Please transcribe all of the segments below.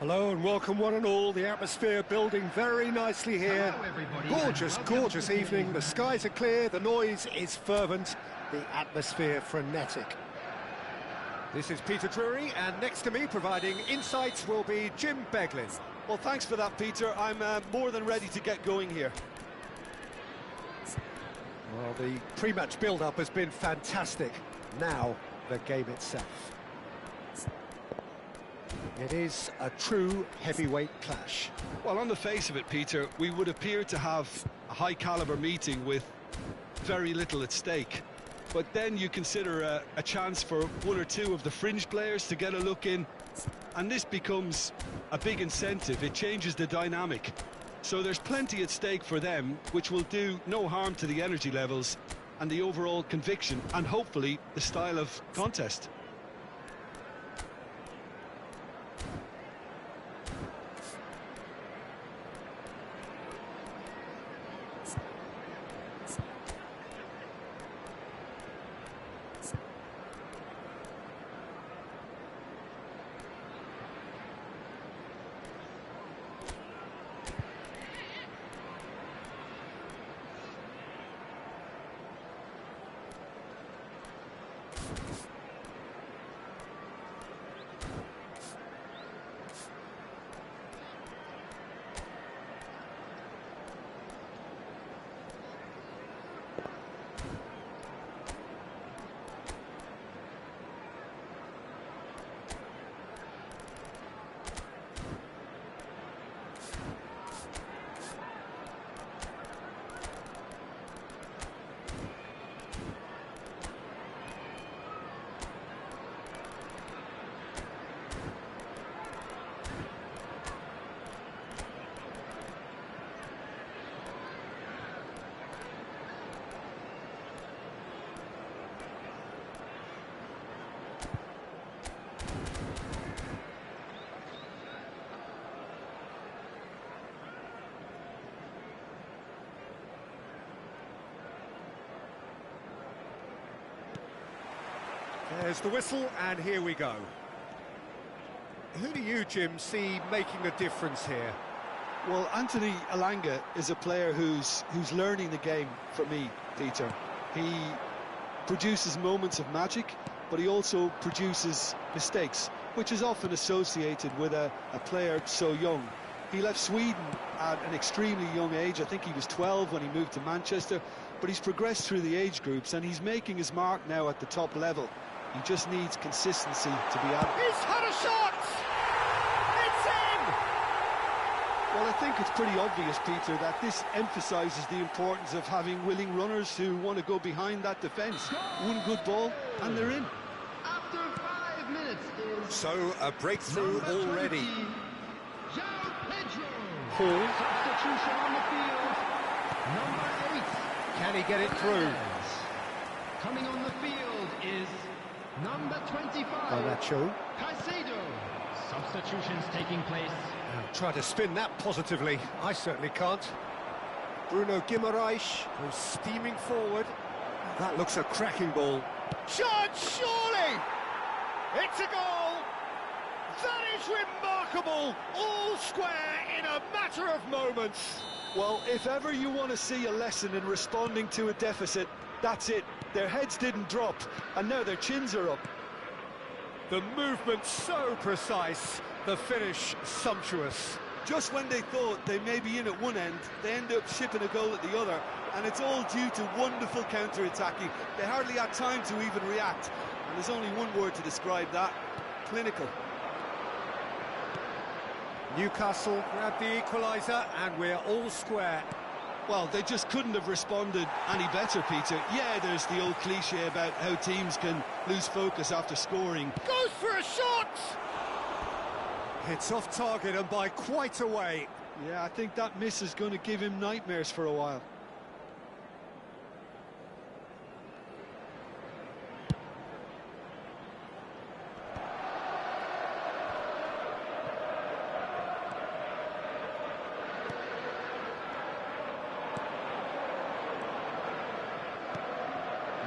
Hello and welcome one and all. The atmosphere building very nicely here. Gorgeous, gorgeous evening. The skies are clear, the noise is fervent, the atmosphere frenetic. This is Peter Drury, and next to me providing insights will be Jim Beglin. Well, thanks for that, Peter. I'm more than ready to get going here. Well, the pre-match build-up has been fantastic. Now, the game itself. It is a true heavyweight clash. Well, on the face of it, Peter, we would appear to have a high-caliber meeting with very little at stake. But then you consider a chance for one or two of the fringe players to get a look in, and this becomes a big incentive. It changes the dynamic. So there's plenty at stake for them, which will do no harm to the energy levels and the overall conviction, and hopefully the style of contest. There's the whistle, and here we go. Who do you, Jim, see making a difference here? Well, Anthony Elanga is a player who's learning the game for me, Peter. He produces moments of magic, but he also produces mistakes, which is often associated with a player so young. He left Sweden at an extremely young age. I think he was 12 when he moved to Manchester, but he's progressed through the age groups and he's making his mark now at the top level. He just needs consistency to be added. He's had a shot! It's in! Well, I think it's pretty obvious, Peter, that this emphasises the importance of having willing runners who want to go behind that defence. One good ball, and they're in. After 5 minutes is... So, a breakthrough already. Hall. Substitution on the field. Number 8. Can he get it through? Coming on the field is number 25. Nacho. Caicedo. Substitutions taking place. Try to spin that positively. I certainly can't. Bruno Guimaraes goes steaming forward. That looks a cracking ball. Shot, surely! It's a goal! That is remarkable! All square in a matter of moments. Well, if ever you want to see a lesson in responding to a deficit, that's it. Their heads didn't drop, and now their chins are up. The movement so precise, the finish sumptuous. Just when they thought they may be in at one end, they end up shipping a goal at the other, and it's all due to wonderful counter-attacking. They hardly had time to even react, and there's only one word to describe that: clinical. Newcastle grab the equaliser, and we're all square. Well, they just couldn't have responded any better, Peter. Yeah, there's the old cliche about how teams can lose focus after scoring. Goes for a shot! It's off target and by quite a way. Yeah, I think that miss is going to give him nightmares for a while.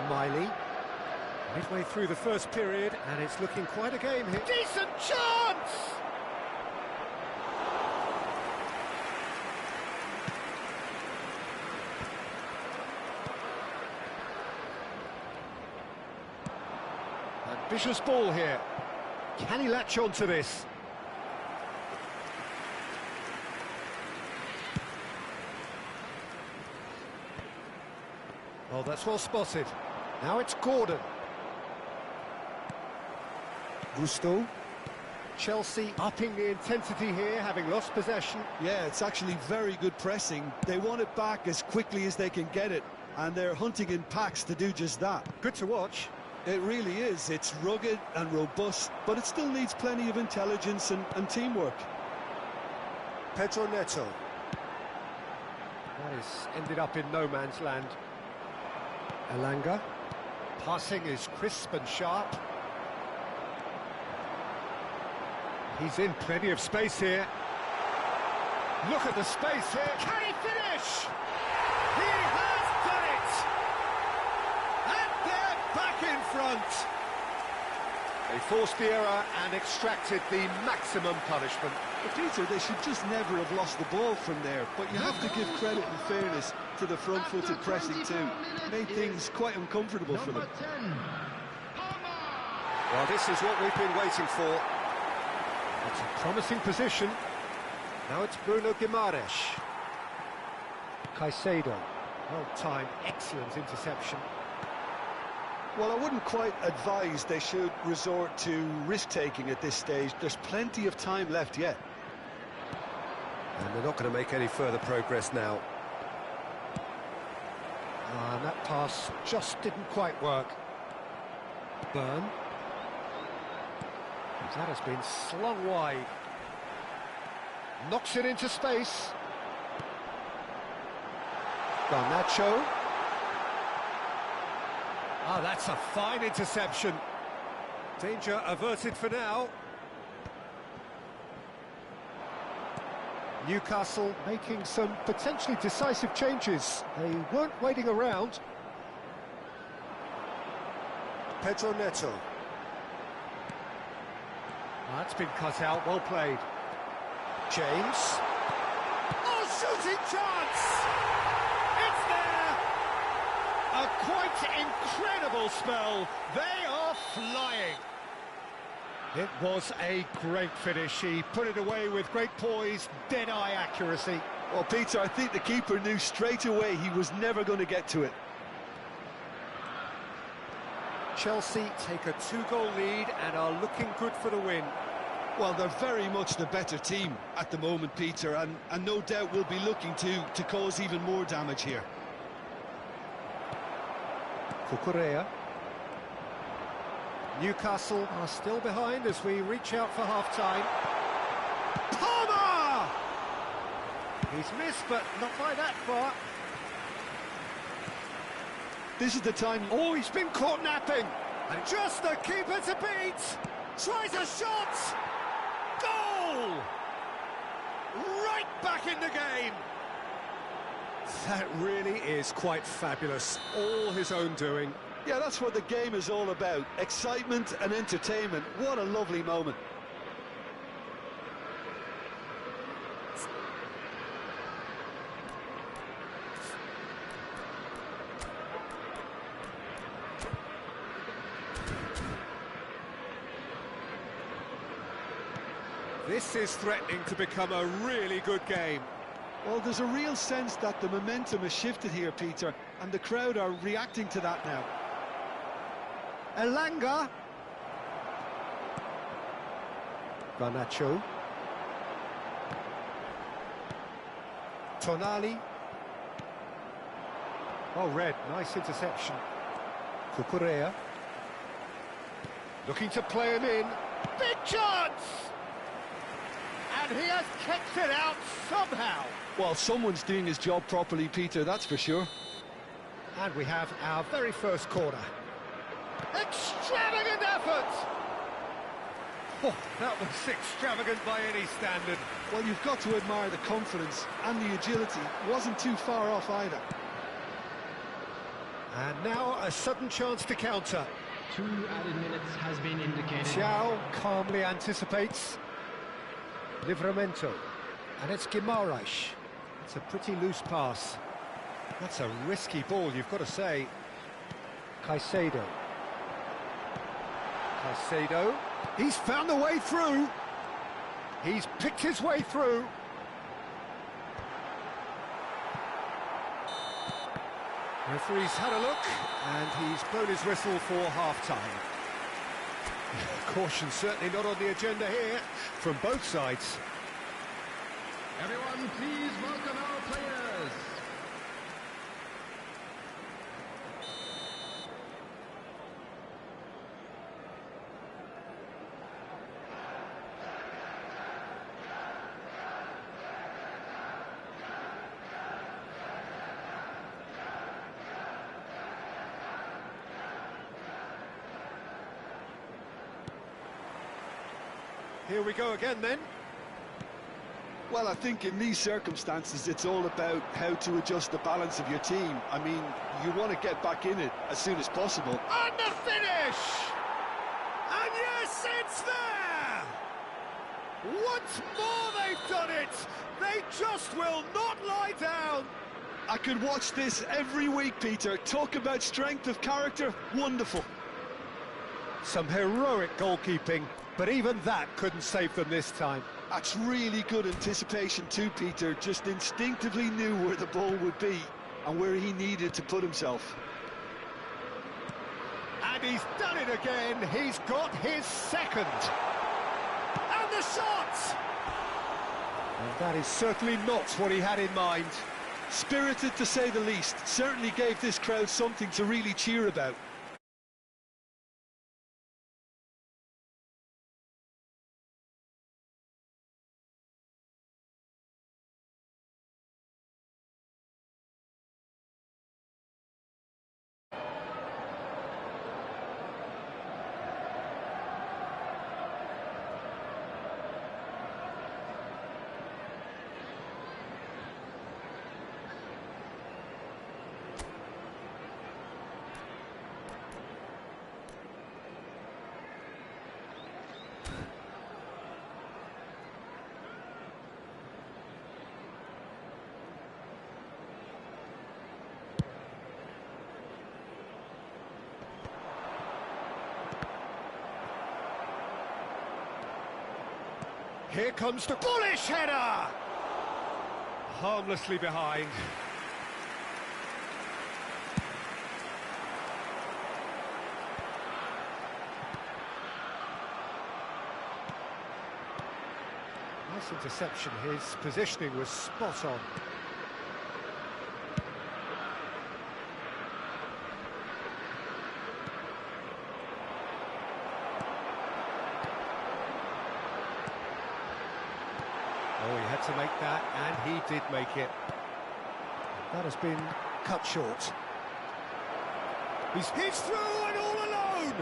Miley, midway through the first period, and it's looking quite a game here. Decent chance! Vicious ball here. Can he latch on to this? Oh, that's well spotted. Now it's Gordon. Gusto. Chelsea upping the intensity here, having lost possession. Yeah, it's actually very good pressing. They want it back as quickly as they can get it, and they're hunting in packs to do just that. Good to watch. It really is. It's rugged and robust, but it still needs plenty of intelligence and teamwork. Pedro Neto. That has ended up in no man's land. Elanga. Passing is crisp and sharp. He's in plenty of space here. Look at the space here. Can he finish? He has done it! And they're back in front. They forced the error and extracted the maximum punishment. But Peter, they should just never have lost the ball from there, but you have to give credit and fairness to the front-footed pressing too. Made things quite uncomfortable for them. Well, this is what we've been waiting for. It's a promising position. Now it's Bruno Guimaraes. Caicedo. Well-timed, excellent interception. Well, I wouldn't quite advise they should resort to risk-taking at this stage. There's plenty of time left yet. And they're not going to make any further progress now. And that pass just didn't quite work. Burn. That has been slung wide. Knocks it into space. Garnacho. Ah, that's a fine interception. Danger averted for now. Newcastle making some potentially decisive changes. They weren't waiting around. Pedro Neto. That's been cut out, well played. James. Oh, shooting chance! It's there! A quite incredible spell. They are flying. It was a great finish. He put it away with great poise, dead-eye accuracy. Well, Peter, I think the keeper knew straight away he was never going to get to it. Chelsea take a 2-goal lead and are looking good for the win. Well, they're very much the better team at the moment, Peter, and no doubt will be looking to cause even more damage here. Cucurella. Newcastle are still behind as we reach out for half-time. Palmer! He's missed, but not by that far. This is the time... Oh, he's been caught napping! And just the keeper to beat! Tries a shot! Goal! Right back in the game! That really is quite fabulous. All his own doing. Yeah, that's what the game is all about. Excitement and entertainment. What a lovely moment. This is threatening to become a really good game. Well, there's a real sense that the momentum has shifted here, Peter, and the crowd are reacting to that now. Elanga. Garnacho. Tonali. Oh, red, nice interception. Cucurella. Looking to play him in. Big chance! And he has kept it out somehow. Well, someone's doing his job properly, Peter, that's for sure. And we have our very first corner. Extravagant effort! Oh, that was extravagant by any standard. Well, you've got to admire the confidence and the agility. Wasn't too far off either. And now a sudden chance to counter. 2 added minutes has been indicated. Xiao calmly anticipates. Livramento. And it's Guimaraes. It's a pretty loose pass. That's a risky ball, you've got to say. Caicedo. Caicedo, he's found the way through. He's picked his way through. Referee's had a look, and he's blown his whistle for half-time. Caution certainly not on the agenda here, from both sides. Everyone, please welcome our players. Here we go again then. Well, I think in these circumstances, it's all about how to adjust the balance of your team. I mean, you want to get back in it as soon as possible. And the finish! And yes, it's there! Once more they've done it! They just will not lie down! I could watch this every week, Peter. Talk about strength of character, wonderful. Some heroic goalkeeping, but even that couldn't save them this time. That's really good anticipation too, Peter. Just instinctively knew where the ball would be and where he needed to put himself. And he's done it again. He's got his second. And the shot! And that is certainly not what he had in mind. Spirited to say the least. Certainly gave this crowd something to really cheer about. Here comes the bullish header! Harmlessly behind. Nice interception, his positioning was spot on. Oh, he had to make that, and he did make it. That has been cut short. He's through and all alone!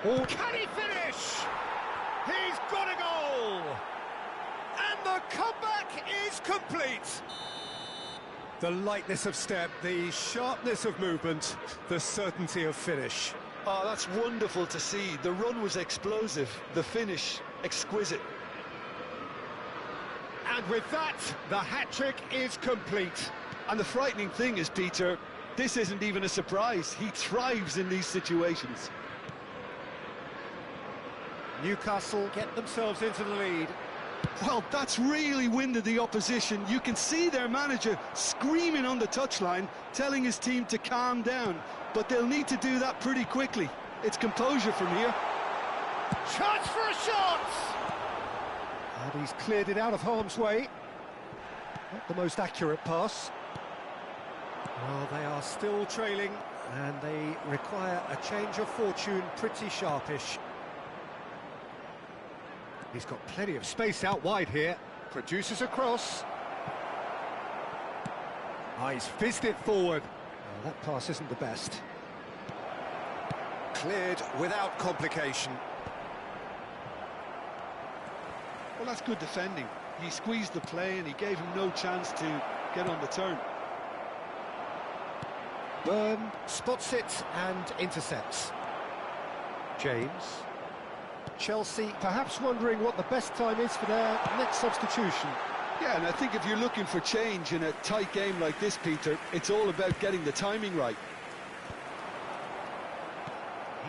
Oh, can he finish? He's got a goal! And the comeback is complete! The lightness of step, the sharpness of movement, the certainty of finish. Oh, that's wonderful to see. The run was explosive, the finish exquisite. And with that, the hat-trick is complete. And the frightening thing is, Peter, this isn't even a surprise. He thrives in these situations. Newcastle get themselves into the lead. Well, that's really winded the opposition. You can see their manager screaming on the touchline, telling his team to calm down. But they'll need to do that pretty quickly. It's composure from here. Chance for a shot! And he's cleared it out of harm's way. Not the most accurate pass. Well, they are still trailing, and they require a change of fortune pretty sharpish. He's got plenty of space out wide here. Produces a cross. Ah, he's fizzed it forward. Well, that pass isn't the best. Cleared without complication. Well, that's good defending. He squeezed the play and he gave him no chance to get on the turn. Byrne spots it and intercepts. James. Chelsea perhaps wondering what the best time is for their next substitution. Yeah, and I think if you're looking for change in a tight game like this, Peter, it's all about getting the timing right.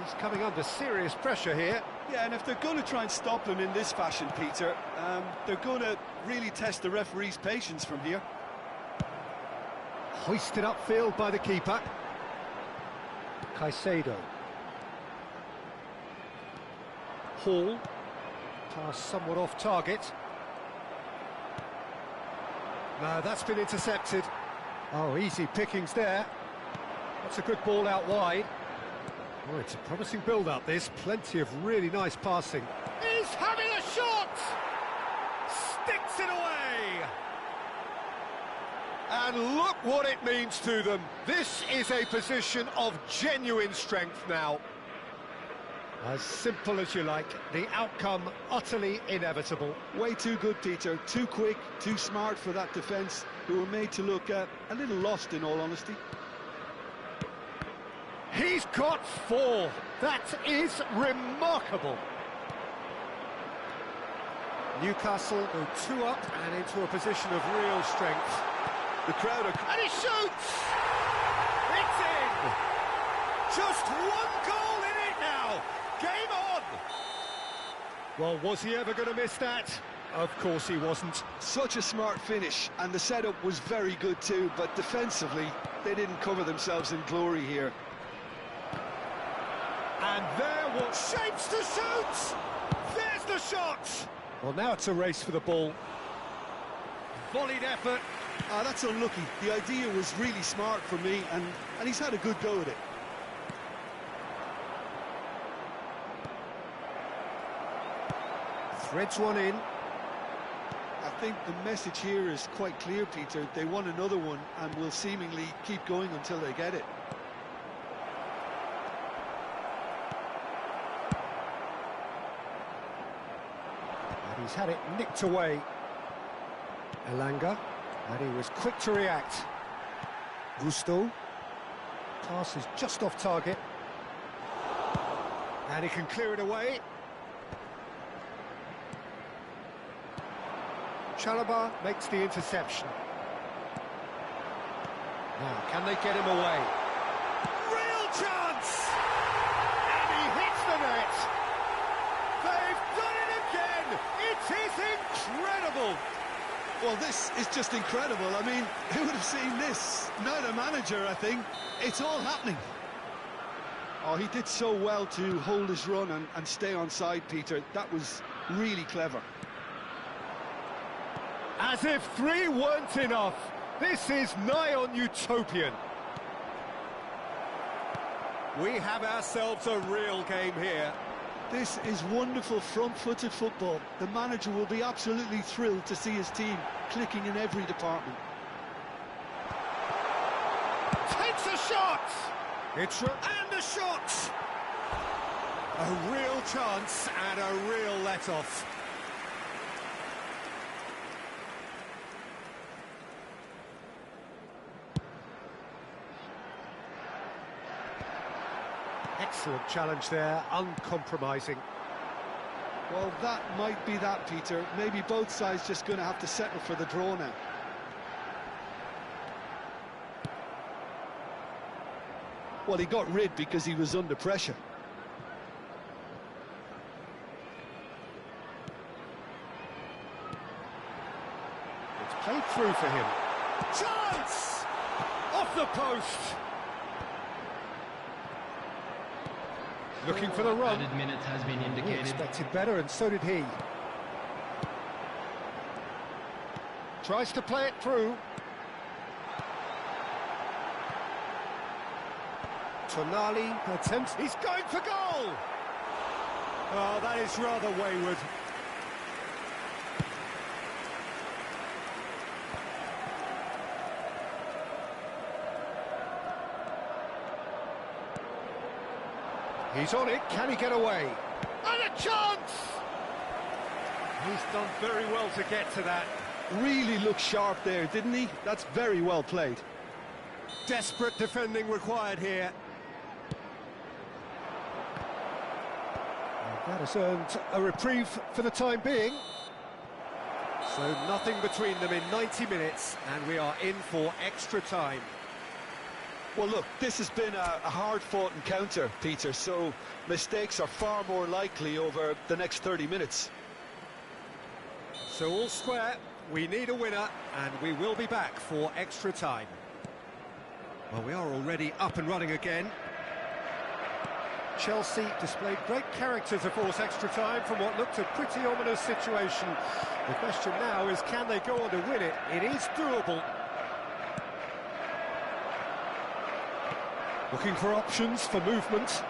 He's coming under serious pressure here. Yeah, and if they're going to try and stop him in this fashion, Peter, they're going to really test the referee's patience from here. Hoisted upfield by the keeper. Caicedo. Hall. Pass somewhat off target. No, that's been intercepted. Oh, easy pickings there. That's a good ball out wide. Oh, it's a promising build-up, this. Plenty of really nice passing. He's having a shot! Sticks it away! And look what it means to them. This is a position of genuine strength now. As simple as you like, the outcome utterly inevitable. Way too good, Peter. Too quick, too smart for that defence, who were made to look a little lost, in all honesty. He's got 4. That is remarkable. Newcastle go 2 up and into a position of real strength. The crowd are... And he shoots! It's in! Just 1 goal in it now! Game on! Well, was he ever going to miss that? Of course he wasn't. Such a smart finish, and the setup was very good too, but defensively, they didn't cover themselves in glory here. And there was shapes to shoot! There's the shot! Well, now it's a race for the ball. Volleyed effort. Ah, that's unlucky. The idea was really smart for me, and he's had a good go at it. Threads one in. I think the message here is quite clear, Peter. They want another one and will seemingly keep going until they get it. And he's had it nicked away. Elanga. And he was quick to react. Gusto. Pass is just off target. And he can clear it away. Chalobah makes the interception. Now, can they get him away? Real chance! And he hits the net! They've done it again! It is incredible! Well, this is just incredible. I mean, who would have seen this? Not a manager, I think. It's all happening. Oh, he did so well to hold his run and stay on side, Peter. That was really clever. As if 3 weren't enough. This is nigh on utopian. We have ourselves a real game here. This is wonderful front-footed football. The manager will be absolutely thrilled to see his team clicking in every department. Takes a shot! And a shot! A real chance and a real let-off. Excellent challenge there, uncompromising. Well, that might be that, Peter. Maybe both sides just going to have to settle for the draw now. Well, he got rid because he was under pressure. It's played through for him. Chance! Off the post! Looking for the run. Added minute has been He indicated. expected better, and so did he. Tries to play it through. Tonali attempts. He's going for goal! Oh, that is rather wayward. He's on it, can he get away? And a chance! He's done very well to get to that. Really looked sharp there, didn't he? That's very well played. Desperate defending required here. And that has earned a reprieve for the time being. So nothing between them in 90 minutes, and we are in for extra time. Well, look, this has been a hard-fought encounter, Peter, so mistakes are far more likely over the next 30 minutes. So all square, we need a winner, and we will be back for extra time. Well, we are already up and running again. Chelsea displayed great character to force extra time from what looked a pretty ominous situation. The question now is, can they go on to win it? It is doable. Looking for options for movement.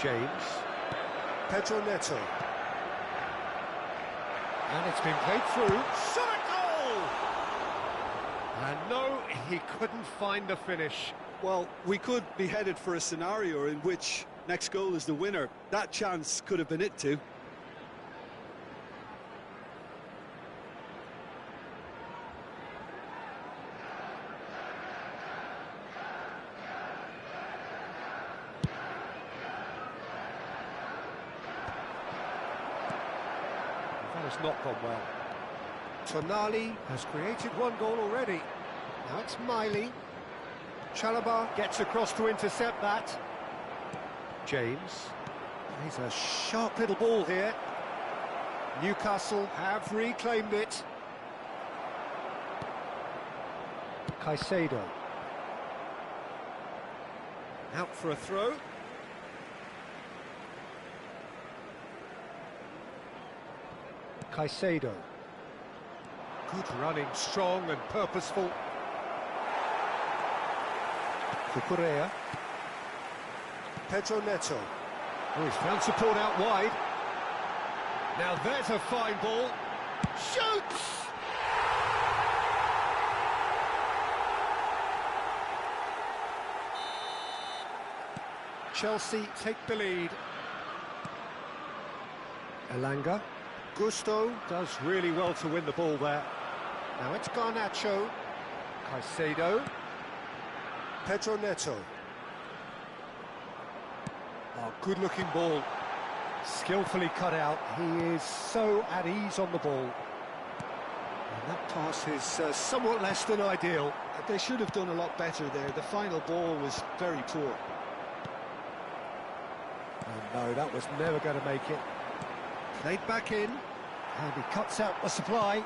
James. Pedro Neto. And it's been played through. Shot a goal! And no, he couldn't find the finish. Well, we could be headed for a scenario in which next goal is the winner. That chance could have been it too. That has not gone well. Tonali has created one goal already. Now it's Miley. Chalobah gets across to intercept that. James. He's a sharp little ball here. Newcastle have reclaimed it. Caicedo. Out for a throw. Caicedo. Good running, strong and purposeful. Cucurella. Pedro Neto. Oh, he's found support out wide. Now there's a fine ball. Shoots! Chelsea take the lead. Elanga. Gusto does really well to win the ball there. Now it's Garnacho. Caicedo. Pedro Neto. Oh, good-looking ball. Skillfully cut out. He is so at ease on the ball. And that pass is somewhat less than ideal. They should have done a lot better there. The final ball was very poor. Oh no, that was never going to make it. Played back in, and he cuts out the supply.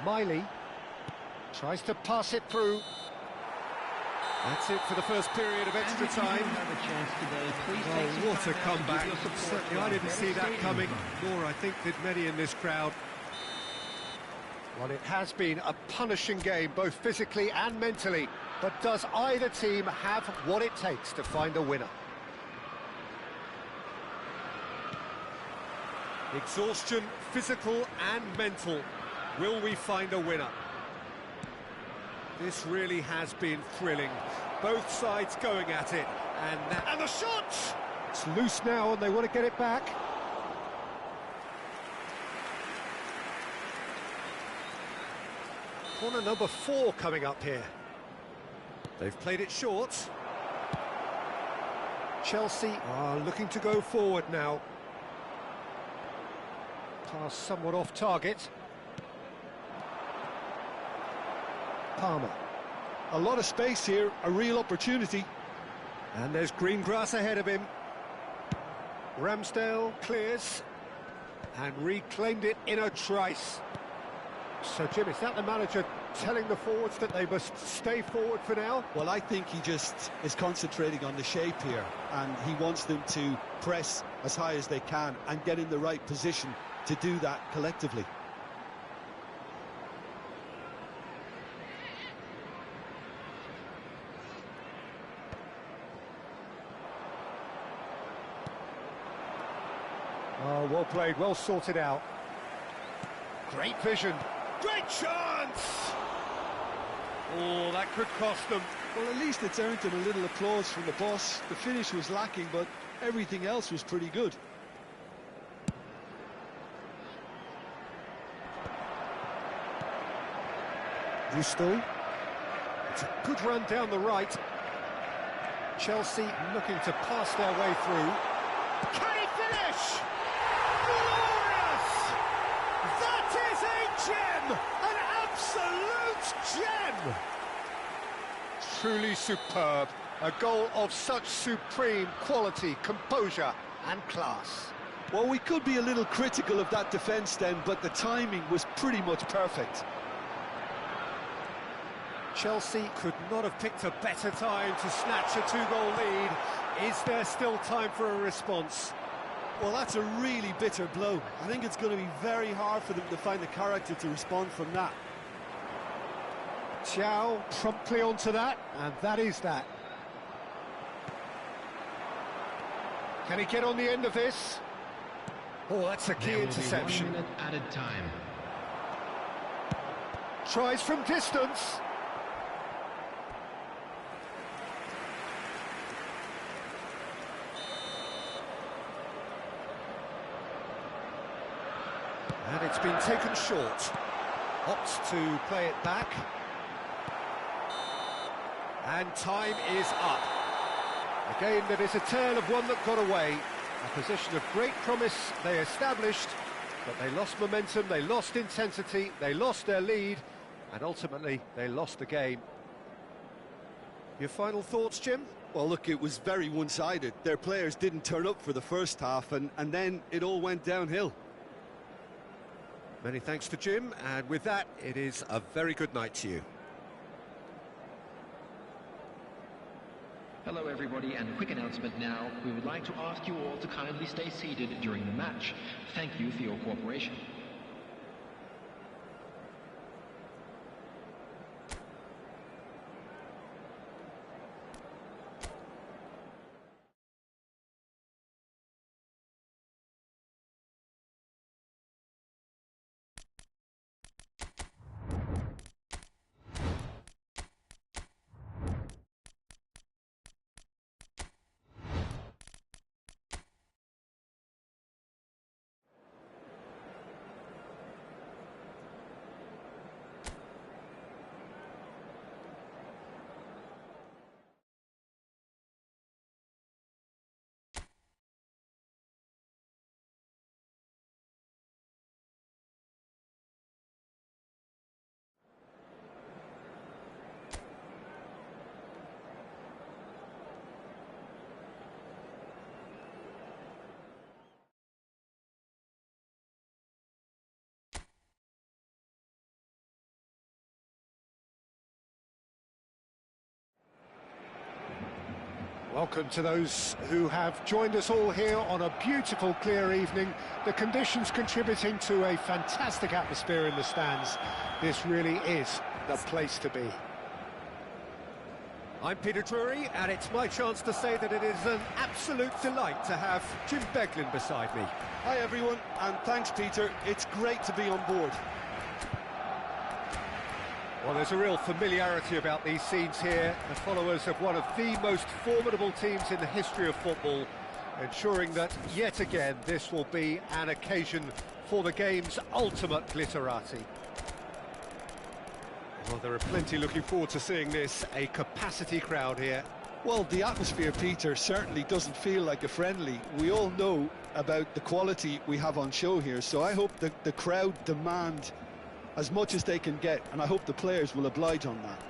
Miley tries to pass it through. That's it for the first period of extra time. Oh, what a comeback. Certainly I didn't see that coming, nor I think did many in this crowd. Well, it has been a punishing game, both physically and mentally. But does either team have what it takes to find a winner? Exhaustion, physical and mental. Will we find a winner? This really has been thrilling. Both sides going at it. And the shot! It's loose now and they want to get it back. Corner number 4 coming up here. They've played it short. Chelsea are looking to go forward now. Pass somewhat off target. Palmer. A lot of space here, a real opportunity. And there's green grass ahead of him. Ramsdale clears and reclaimed it in a trice. So, Jim, is that the manager telling the forwards that they must stay forward for now? Well, I think he just is concentrating on the shape here, and he wants them to press as high as they can and get in the right position to do that collectively. Oh, well played, well sorted out. Great vision. Great chance! Oh, that could cost them. Well, at least it's earned them a little applause from the boss. The finish was lacking, but everything else was pretty good. Gusto. It's a good run down the right. Chelsea looking to pass their way through. Can he finish? Glorious! That is a gem! An absolute gem! truly superb. A goal of such supreme quality, composure and class. Well, we could be a little critical of that defence then, but the timing was pretty much perfect. Chelsea could not have picked a better time to snatch a two-goal lead. Is there still time for a response? Well, that's a really bitter blow. I think it's going to be very hard for them to find the character to respond from that. Chow promptly onto that, and that is that. Can he get on the end of this? Oh, that's a key interception. 1 minute added time. Tries from distance. And it's been taken short. Opts to play it back. And time is up. A game that is a tale of one that got away. A position of great promise they established, but they lost momentum, they lost intensity, they lost their lead, and ultimately they lost the game. Your final thoughts, Jim? Well, look, it was very one-sided. Their players didn't turn up for the first half, and then it all went downhill. Many thanks to Jim, and with that, it is a very good night to you. Hello everybody, and a quick announcement now. We would like to ask you all to kindly stay seated during the match. Thank you for your cooperation. Welcome to those who have joined us all here on a beautiful, clear evening. The conditions contributing to a fantastic atmosphere in the stands. This really is the place to be. I'm Peter Drury, and it's my chance to say that it is an absolute delight to have Jim Beglin beside me. Hi, everyone, and thanks, Peter. It's great to be on board. Well, there's a real familiarity about these scenes here. The followers of one of the most formidable teams in the history of football, ensuring that, yet again, this will be an occasion for the game's ultimate glitterati. Well, there are plenty looking forward to seeing this, a capacity crowd here. Well, the atmosphere, Peter, certainly doesn't feel like a friendly. We all know about the quality we have on show here, so I hope that the crowd demand as much as they can get, and I hope the players will oblige on that.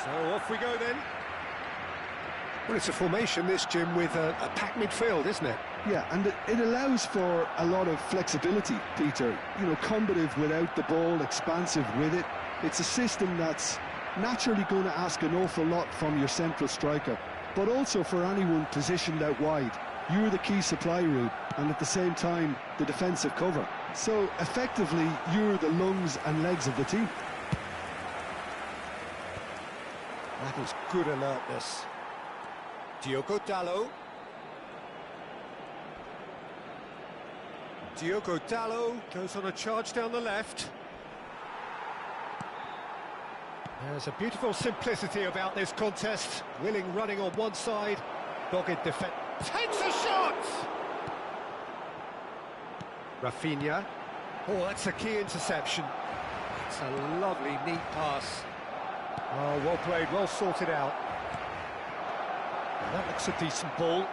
So off we go then. Well, it's a formation, this, Jim, with a packed midfield, isn't it? Yeah, and it allows for a lot of flexibility, Peter. You know, combative without the ball, expansive with it. It's a system that's naturally going to ask an awful lot from your central striker, but also for anyone positioned out wide. You're the key supply route, and at the same time, the defensive cover. So, effectively, you're the lungs and legs of the team. That is good alertness. Diogo Dalot. Diogo Dalot goes on a charge down the left. There's a beautiful simplicity about this contest. Willing running on one side, dogged defense. Takes a shot! Rafinha. Oh, that's a key interception. It's a lovely, neat pass. Oh, well played, well sorted out. That looks a decent ball.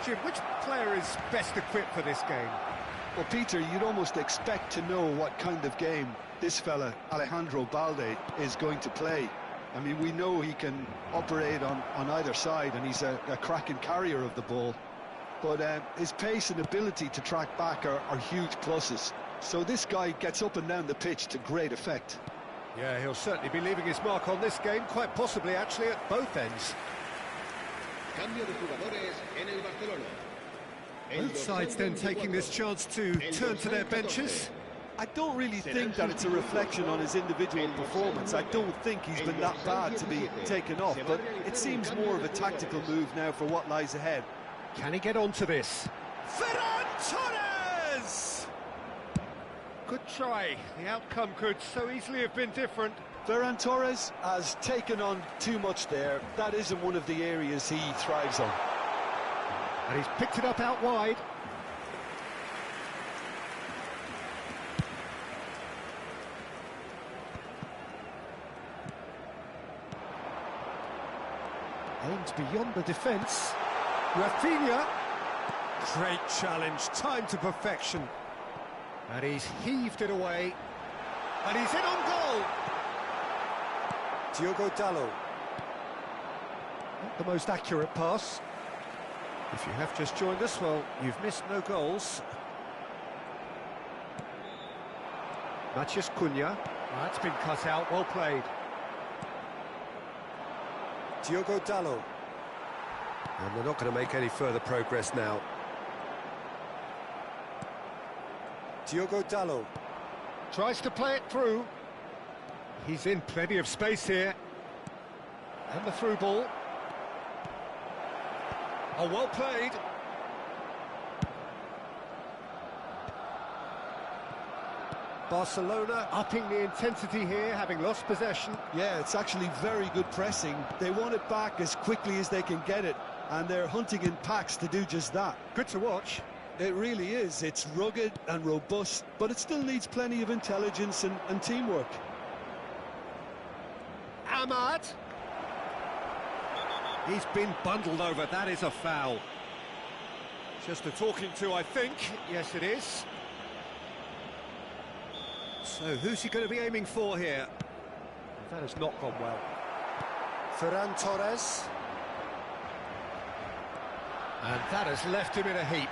Jim, which player is best equipped for this game? Well, Peter, you'd almost expect to know what kind of game this fella, Alejandro Balde, is going to play. I mean, we know he can operate on either side, and he's a cracking carrier of the ball. But his pace and ability to track back are huge pluses. So this guy gets up and down the pitch to great effect. Yeah, he'll certainly be leaving his mark on this game, quite possibly actually at both ends. Both sides then taking this chance to turn to their benches. I don't really think that it's a reflection on his individual performance. I don't think he's been that bad to be taken off, but it seems more of a tactical move now for what lies ahead. Can he get onto this? Ferran Torres! Good try. The outcome could so easily have been different. Ferran Torres has taken on too much there. That isn't one of the areas he thrives on. And he's picked it up out wide. Aims beyond the defence. Rafinha. Great challenge, timed to perfection. And he's heaved it away. And he's in on goal. Diogo Dalot. Not the most accurate pass. If you have just joined us, well, you've missed no goals. Matheus Cunha. That's been cut out, well played. Diogo Dalot. And they're not going to make any further progress now. Diogo Dalot. Tries to play it through. He's in plenty of space here. And the through ball. Oh, well played. Barcelona upping the intensity here, having lost possession. Yeah, it's actually very good pressing. They want it back as quickly as they can get it, and they're hunting in packs to do just that. Good to watch. It really is. It's rugged and robust, but it still needs plenty of intelligence and teamwork. Ahmad. He's been bundled over. That is a foul. Just a talking to, I think. Yes, it is. So, who's he going to be aiming for here? That has not gone well. Ferran Torres. And that has left him in a heap.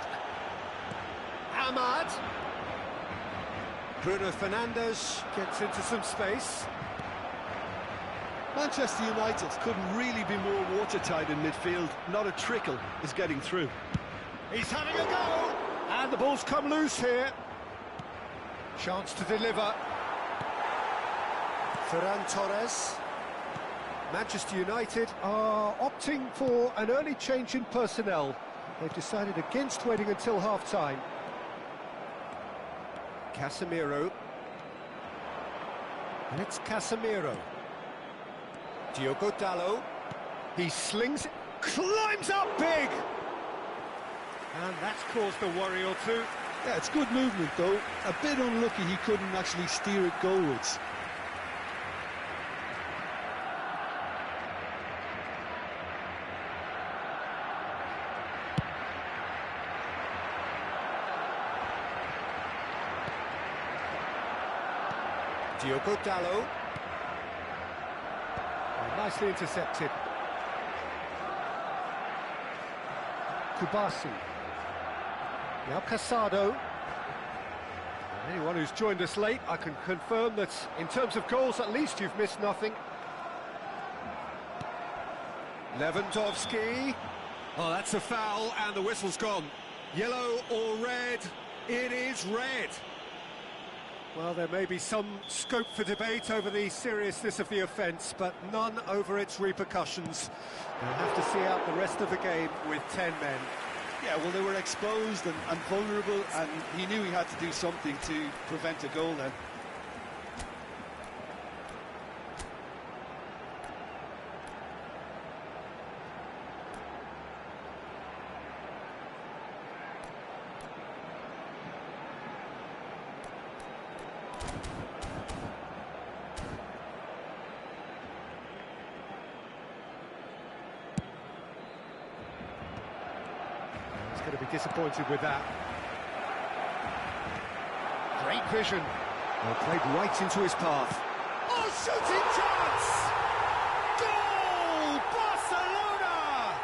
Ahmad. Bruno Fernandes gets into some space. Manchester United couldn't really be more watertight in midfield. Not a trickle is getting through. He's having a go! And the ball's come loose here. Chance to deliver. Ferran Torres. Manchester United are opting for an early change in personnel. They've decided against waiting until half-time. Casemiro. And it's Casemiro. Diogo Dalot. He slings it, climbs up big! And that's caused a worry or two. Yeah, it's good movement though. A bit unlucky he couldn't actually steer it goalwards. Diogo Dalot. Nicely intercepted. Kubasi. Now Casado. Anyone who's joined us late, I can confirm that in terms of goals, at least you've missed nothing. Lewandowski. Oh, that's a foul, and the whistle's gone. Yellow or red? It is red. Well, there may be some scope for debate over the seriousness of the offence, but none over its repercussions. They'll have to see out the rest of the game with 10 men. Yeah, well, they were exposed and vulnerable, and he knew he had to do something to prevent a goal then. Going to be disappointed with that. Great vision. Well, played right into his path. Oh, shooting chance! Goal! Barcelona!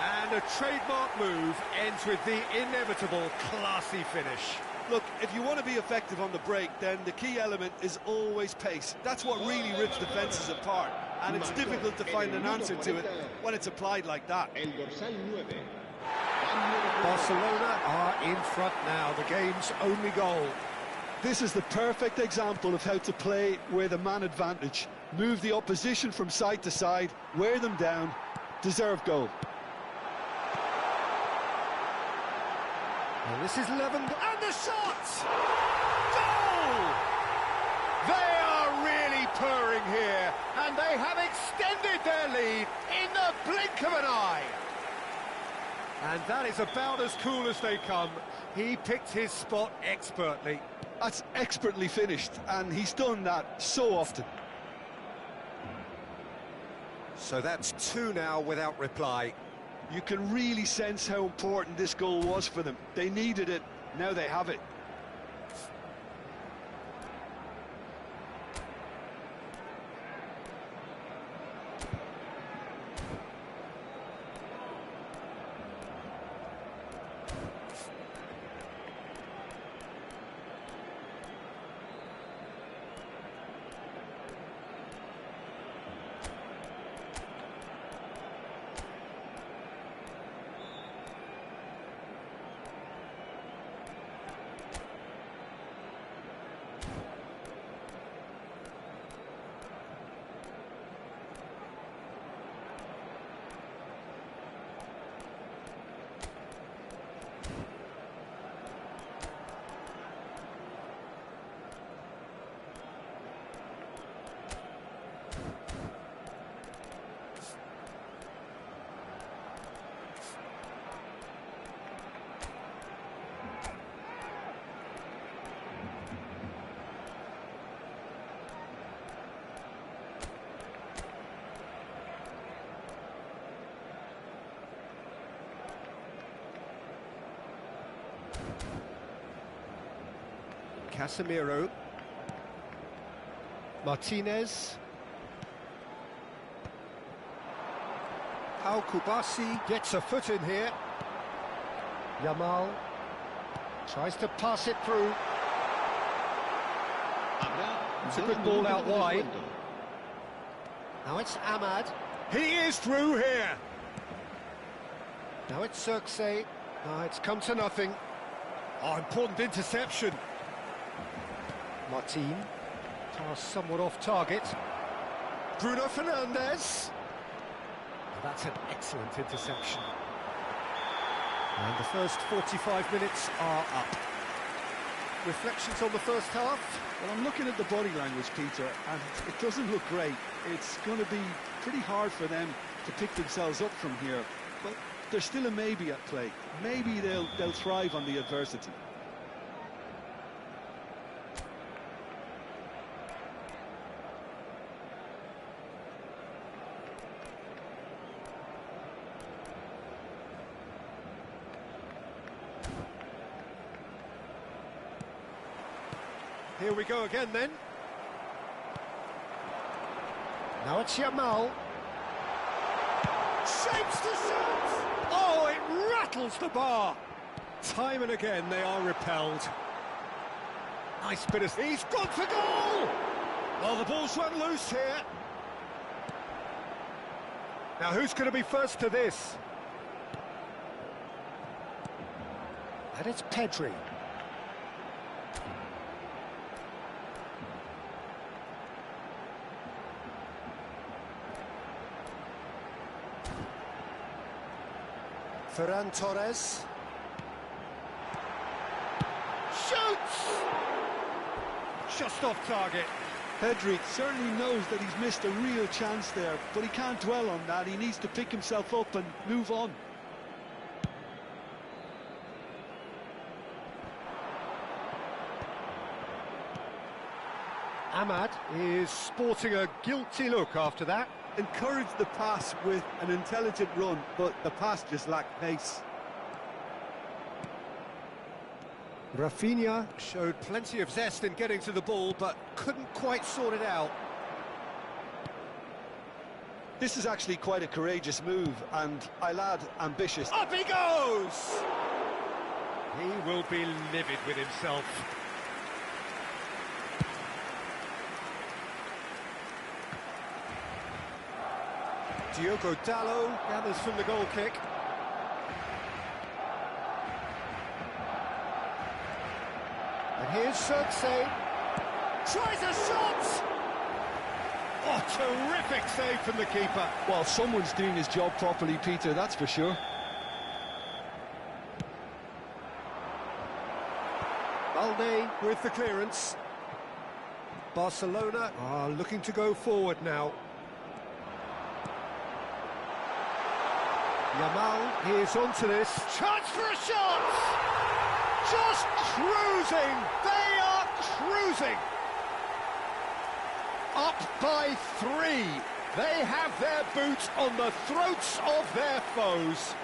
And a trademark move ends with the inevitable classy finish. Look, if you want to be effective on the break, then the key element is always pace. That's what really rips defences apart, and it's difficult to find an answer to it when it's applied like that. Barcelona are in front now, the game's only goal. This is the perfect example of how to play with a man advantage. Move the opposition from side to side, wear them down, deserve goal. And this is Lewandowski, and the shot! Goal! They are really purring here, and they have extended their lead in the blink of an eye. And that is about as cool as they come. He picked his spot expertly. That's expertly finished, and he's done that so often. So that's 2 now without reply. You can really sense how important this goal was for them. They needed it, now they have it. Casemiro. Martinez. Pau Kubasi gets a foot in here. Yamal tries to pass it through. It's a good ball out wide. Now it's Ahmad. He is through here. Now it's Circe. It's come to nothing. Oh, important interception. Martin. Pass somewhat off target. Bruno Fernandes. That's an excellent interception. And the first 45 minutes are up. Reflections on the first half? Well, I'm looking at the body language, Peter, and it doesn't look great. It's going to be pretty hard for them to pick themselves up from here. But there's still a maybe at play. Maybe they'll thrive on the adversity. Here we go again then. Now it's Yamal. Shapes the shot! Oh, it rattles the bar! Time and again they are repelled. Nice bit of... He's gone for goal! Well, the ball's run loose here. Now, who's going to be first to this? And it's Pedri. Ferran Torres. Shoots! Just off target. Pedri certainly knows that he's missed a real chance there, but he can't dwell on that. He needs to pick himself up and move on. Ahmad is sporting a guilty look after that. Encouraged the pass with an intelligent run, but the pass just lacked pace. Rafinha showed plenty of zest in getting to the ball, but couldn't quite sort it out. This is actually quite a courageous move, and I'll add, ambitious. Up he goes! He will be livid with himself. Diogo Dalot gathers from the goal kick. And here's Xerxes. Tries a shot! Oh, terrific save from the keeper. Well, someone's doing his job properly, Peter, that's for sure. Balde with the clearance. Barcelona are looking to go forward now. Yamal is onto this. Chance for a shot! Just cruising! They are cruising! Up by 3. They have their boot on the throats of their foes.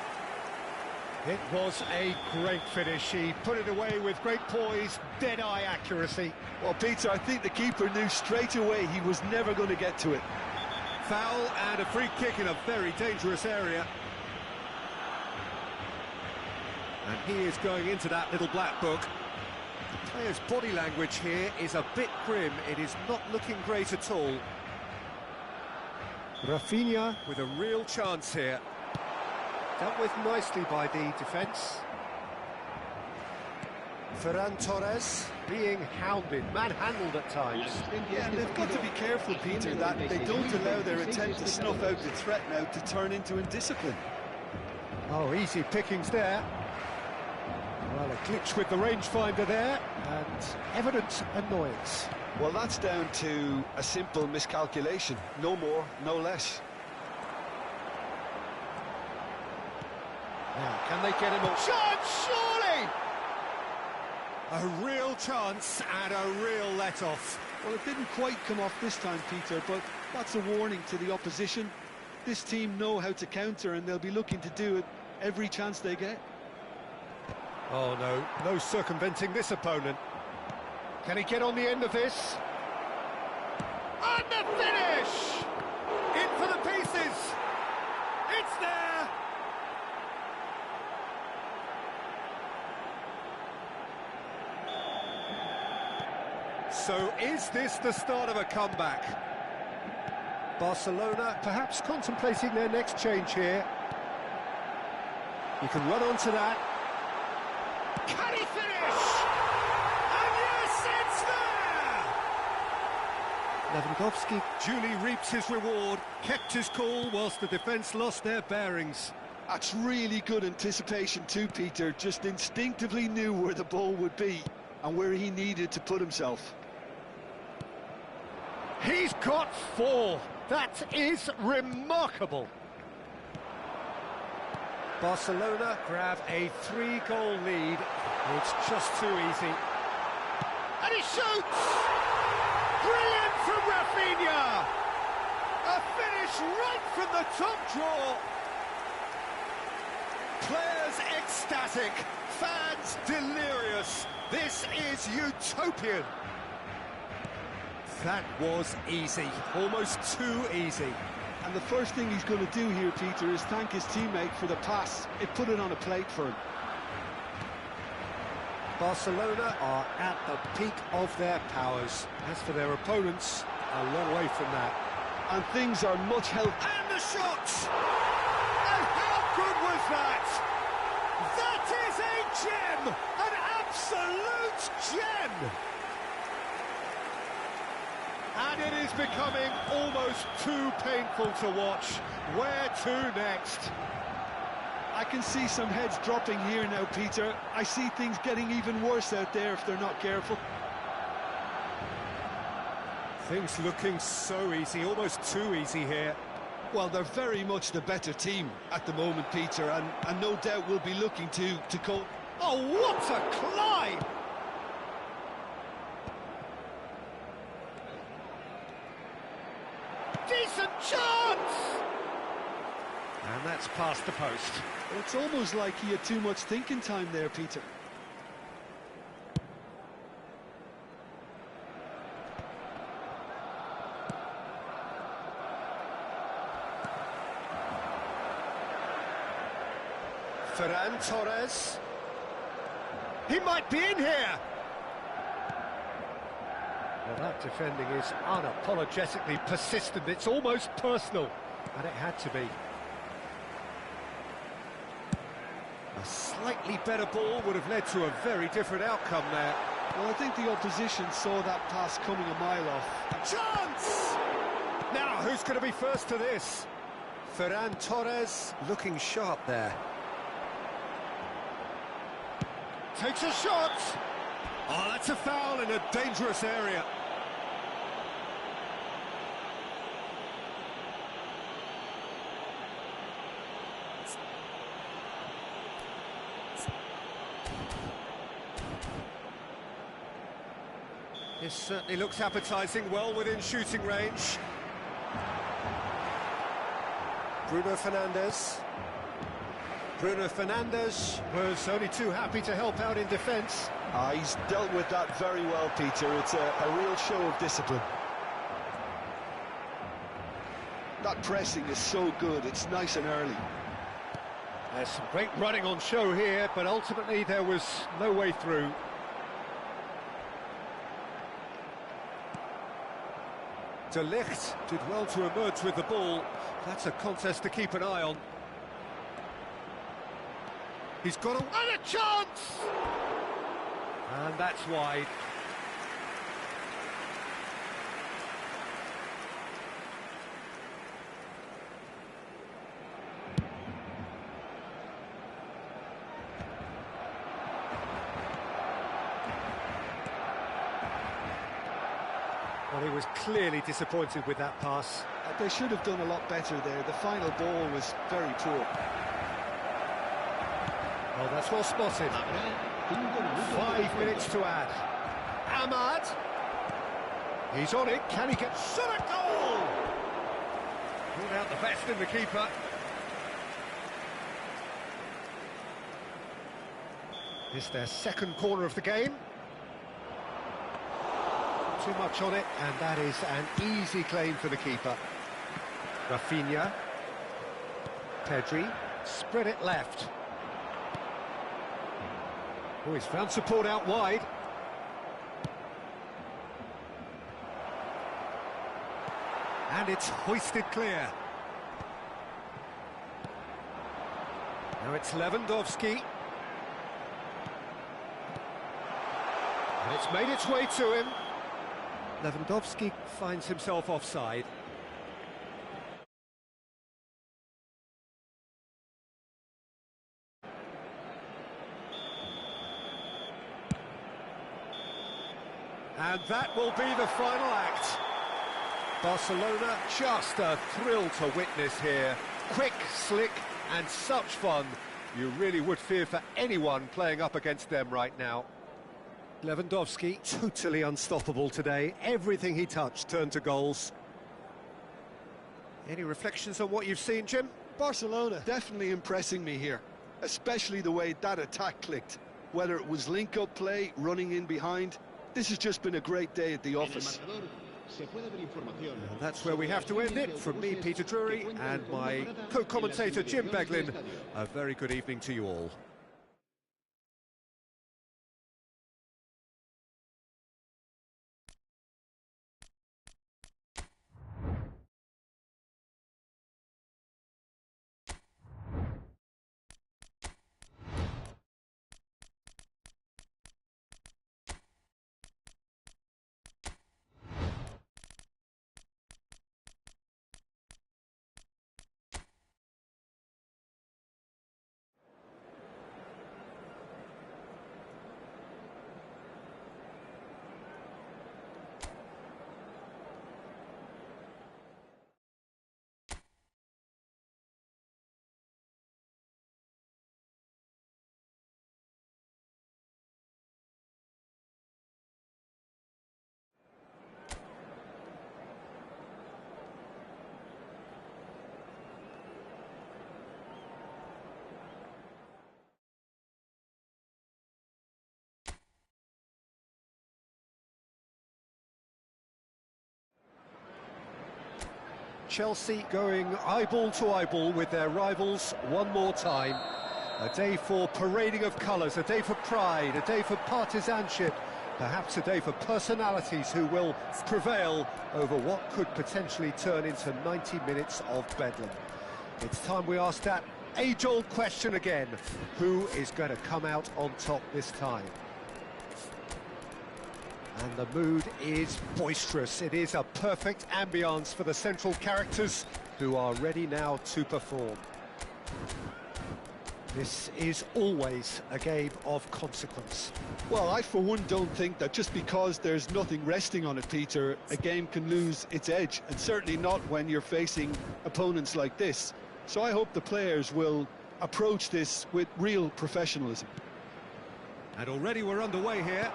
It was a great finish. He put it away with great poise, dead-eye accuracy. Well, Peter, I think the keeper knew straight away he was never going to get to it. Foul and a free kick in a very dangerous area. And he is going into that little black book. The player's body language here is a bit grim. It is not looking great at all. Rafinha with a real chance here. Dealt with nicely by the defence. Ferran Torres being hounded, manhandled at times. Yeah, they've got to be careful, Peter, that they don't allow their attempt to snuff out the threat now to turn into indiscipline. Oh, easy pickings there. Well, a glitch with the rangefinder there, and evident annoyance. Well, that's down to a simple miscalculation. No more, no less. Now, can they get him on? Chance, surely! A real chance and a real let-off. Well, it didn't quite come off this time, Peter, but that's a warning to the opposition. This team know how to counter, and they'll be looking to do it every chance they get. Oh, no, no circumventing this opponent. Can he get on the end of this? And the finish! In for the pieces! It's there! So is this the start of a comeback? Barcelona perhaps contemplating their next change here. You can run on to that. Can he finish? And yes, it's there! Lewandowski duly reaps his reward, kept his cool whilst the defence lost their bearings. That's really good anticipation too, Peter. Just instinctively knew where the ball would be and where he needed to put himself. He's got 4. That is remarkable. Barcelona grab a 3-goal lead. It's just too easy. And he shoots! Brilliant from Rafinha! A finish right from the top draw. Players ecstatic, fans delirious. This is utopian. That was easy, almost too easy. And the first thing he's going to do here, Peter, is thank his teammate for the pass. It put it on a plate for him. Barcelona are at the peak of their powers. As for their opponents, a long way from that. And things are much healthier. And the shots! And how good was that? That is a gem! An absolute gem! And it is becoming almost too painful to watch. Where to next? I can see some heads dropping here now, Peter. I see things getting even worse out there if they're not careful. Things looking so easy, almost too easy here. Well, they're very much the better team at the moment, Peter, and no doubt will be looking to cope. Oh, what a climb! Decent chance! And that's past the post. It's almost like he had too much thinking time there, Peter. Ferran Torres. He might be in here! Well, that defending is unapologetically persistent. It's almost personal. And it had to be. A slightly better ball would have led to a very different outcome there. Well, I think the opposition saw that pass coming a mile off. Chance! Now, who's going to be first to this? Ferran Torres looking sharp there. Takes a shot! Oh, that's a foul in a dangerous area. This certainly looks appetising, well within shooting range. Bruno Fernandes. Bruno Fernandes was only too happy to help out in defence. He's dealt with that very well, Peter. It's a real show of discipline. That pressing is so good, it's nice and early. There's some great running on show here, but ultimately there was no way through. De Ligt did well to emerge with the ball. That's a contest to keep an eye on. He's got a... and a chance! And that's wide. Well, he was clearly disappointed with that pass. They should have done a lot better there. The final ball was very poor. Well, that's well spotted. 5 minutes to add. Ahmad. He's on it. Can he get... shot a goal! Pulled out the best in the keeper. This is their second corner of the game. Too much on it, and that is an easy claim for the keeper. Rafinha. Pedri. Spread it left. Oh, he's found support out wide. And it's hoisted clear. Now it's Lewandowski. And it's made its way to him. Lewandowski finds himself offside. And that will be the final act. Barcelona, just a thrill to witness here. Quick, slick, and such fun. You really would fear for anyone playing up against them right now. Lewandowski, totally unstoppable today. Everything he touched turned to goals. Any reflections on what you've seen, Jim? Barcelona definitely impressing me here, especially the way that attack clicked. Whether it was link-up play, running in behind, this has just been a great day at the office. And that's where we have to end it. From me, Peter Drury, and my co-commentator, Jim Beglin, a very good evening to you all. Chelsea going eyeball to eyeball with their rivals one more time. A day for parading of colours, a day for pride, a day for partisanship, perhaps a day for personalities who will prevail over what could potentially turn into 90 minutes of bedlam. It's time we ask that age-old question again: who is going to come out on top this time? And the mood is boisterous. It is a perfect ambience for the central characters, who are ready now to perform. This is always a game of consequence. Well, I for one don't think that just because there's nothing resting on it, Peter, a game can lose its edge, and certainly not when you're facing opponents like this. So I hope the players will approach this with real professionalism. And already we're underway here.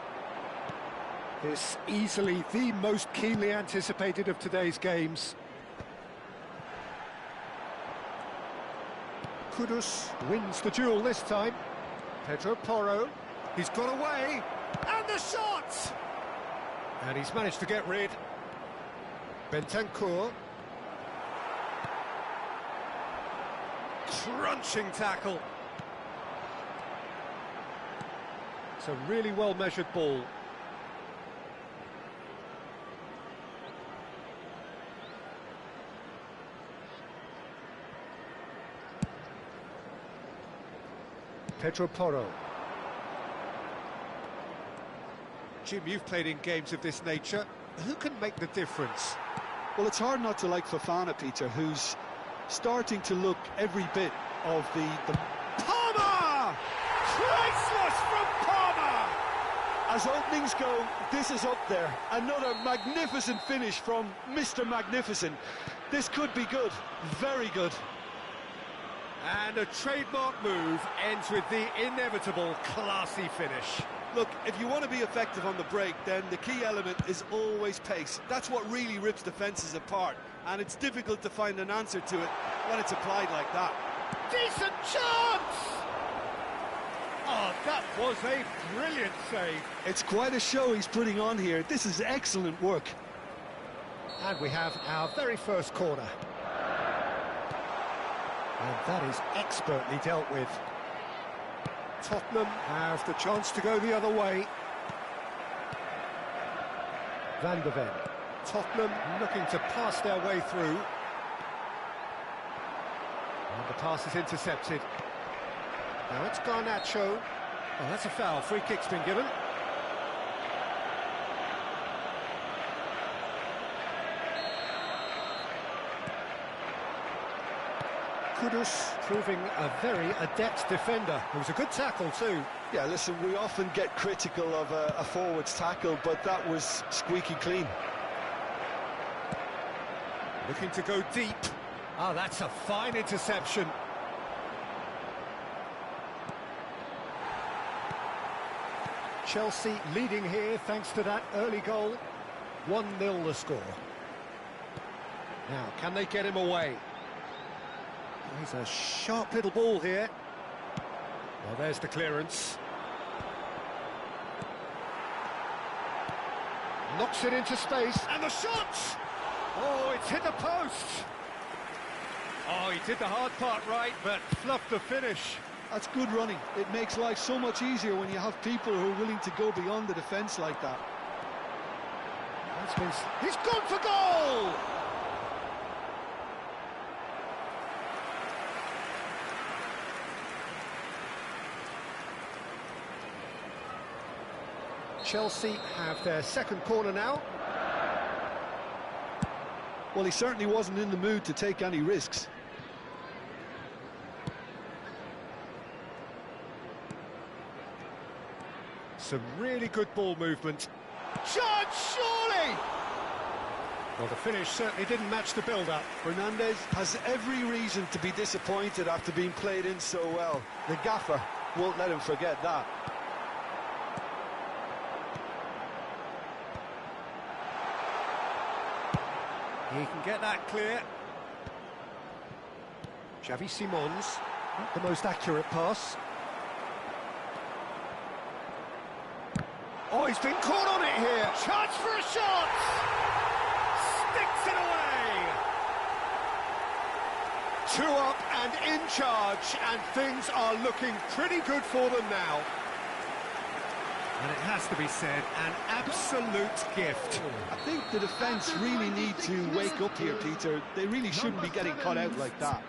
This easily the most keenly anticipated of today's games. Kudus wins the duel this time. Pedro Porro, he's got away, and the shot! And he's managed to get rid. Bentancur. Crunching tackle. It's a really well-measured ball. Pedro Porro. Jim, you've played in games of this nature. Who can make the difference? Well, it's hard not to like Fofana, Peter, who's starting to look every bit of the... Palmer! Priceless from Palmer! As openings go, this is up there. Another magnificent finish from Mr. Magnificent. This could be good, very good. And a trademark move ends with the inevitable classy finish. Look, if you want to be effective on the break, then the key element is always pace. That's what really rips defences apart, and it's difficult to find an answer to it when it's applied like that. Decent chance! Oh, that was a brilliant save. It's quite a show he's putting on here. This is excellent work. And we have our very first corner. And that is expertly dealt with. Tottenham have the chance to go the other way. Van de Ven. Tottenham looking to pass their way through. And the pass is intercepted. Now it's Garnacho. Oh, that's a foul. Free kick's been given. Kudus proving a very adept defender. It was a good tackle too. Yeah, listen, we often get critical of a forward's tackle, but that was squeaky clean. Looking to go deep. Oh, that's a fine interception. Chelsea leading here thanks to that early goal. 1-0 the score. Now, can they get him away? He's a sharp little ball here. Well, there's the clearance. Knocks it into space, and the shot! Oh, it's hit the post! Oh, he did the hard part right, but fluffed the finish. That's good running. It makes life so much easier when you have people who are willing to go beyond the defence like that. He's gone for goal! Chelsea have their second corner now. Well, he certainly wasn't in the mood to take any risks. Some really good ball movement. Shot, surely! Well, the finish certainly didn't match the build-up. Fernandez has every reason to be disappointed after being played in so well. The gaffer won't let him forget that. He can get that clear. Xavi Simons, not the most accurate pass. Oh, he's been caught on it here. Chance for a shot! Sticks it away! 2 up and in charge, and things are looking pretty good for them now. And it has to be said, an absolute gift. I think the defence really need to wake up here, Peter. They really shouldn't be getting caught out like that.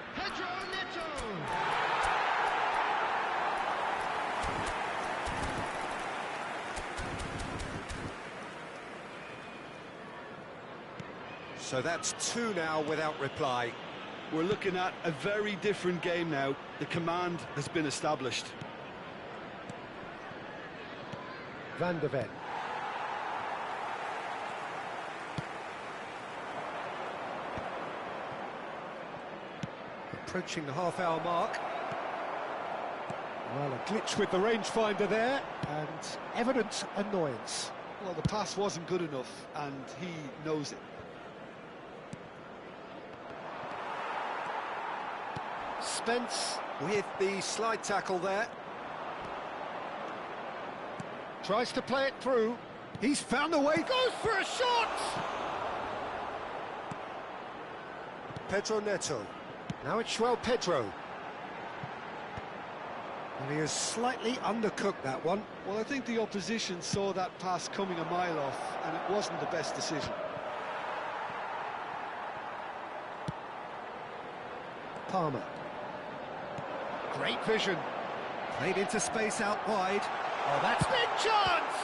So that's 2 now without reply. We're looking at a very different game now. The command has been established. Van de Ven. Approaching the half-hour mark. Well, a glitch with the rangefinder there, and evident annoyance. Well, the pass wasn't good enough, and he knows it. Spence with the slide tackle there. Tries to play it through. He's found the way. Goes for a shot! Pedro Neto. Now it's João Pedro. And he has slightly undercooked that one. Well, I think the opposition saw that pass coming a mile off, and it wasn't the best decision. Palmer. Great vision. Played into space out wide. Oh, that's big chance!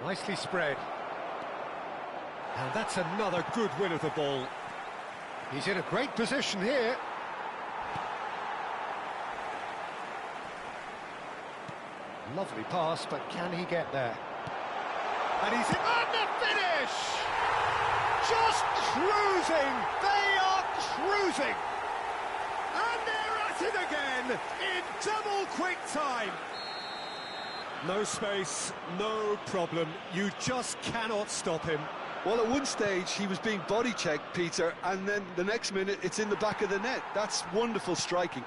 Nicely spread. And that's another good win of the ball. He's in a great position here. Lovely pass, but can he get there? And he's in on the finish! Just cruising! They are cruising! And they're at it again in double quick time. No space, no problem. You just cannot stop him. Well, at one stage, he was being body-checked, Peter, and then the next minute, it's in the back of the net. That's wonderful striking.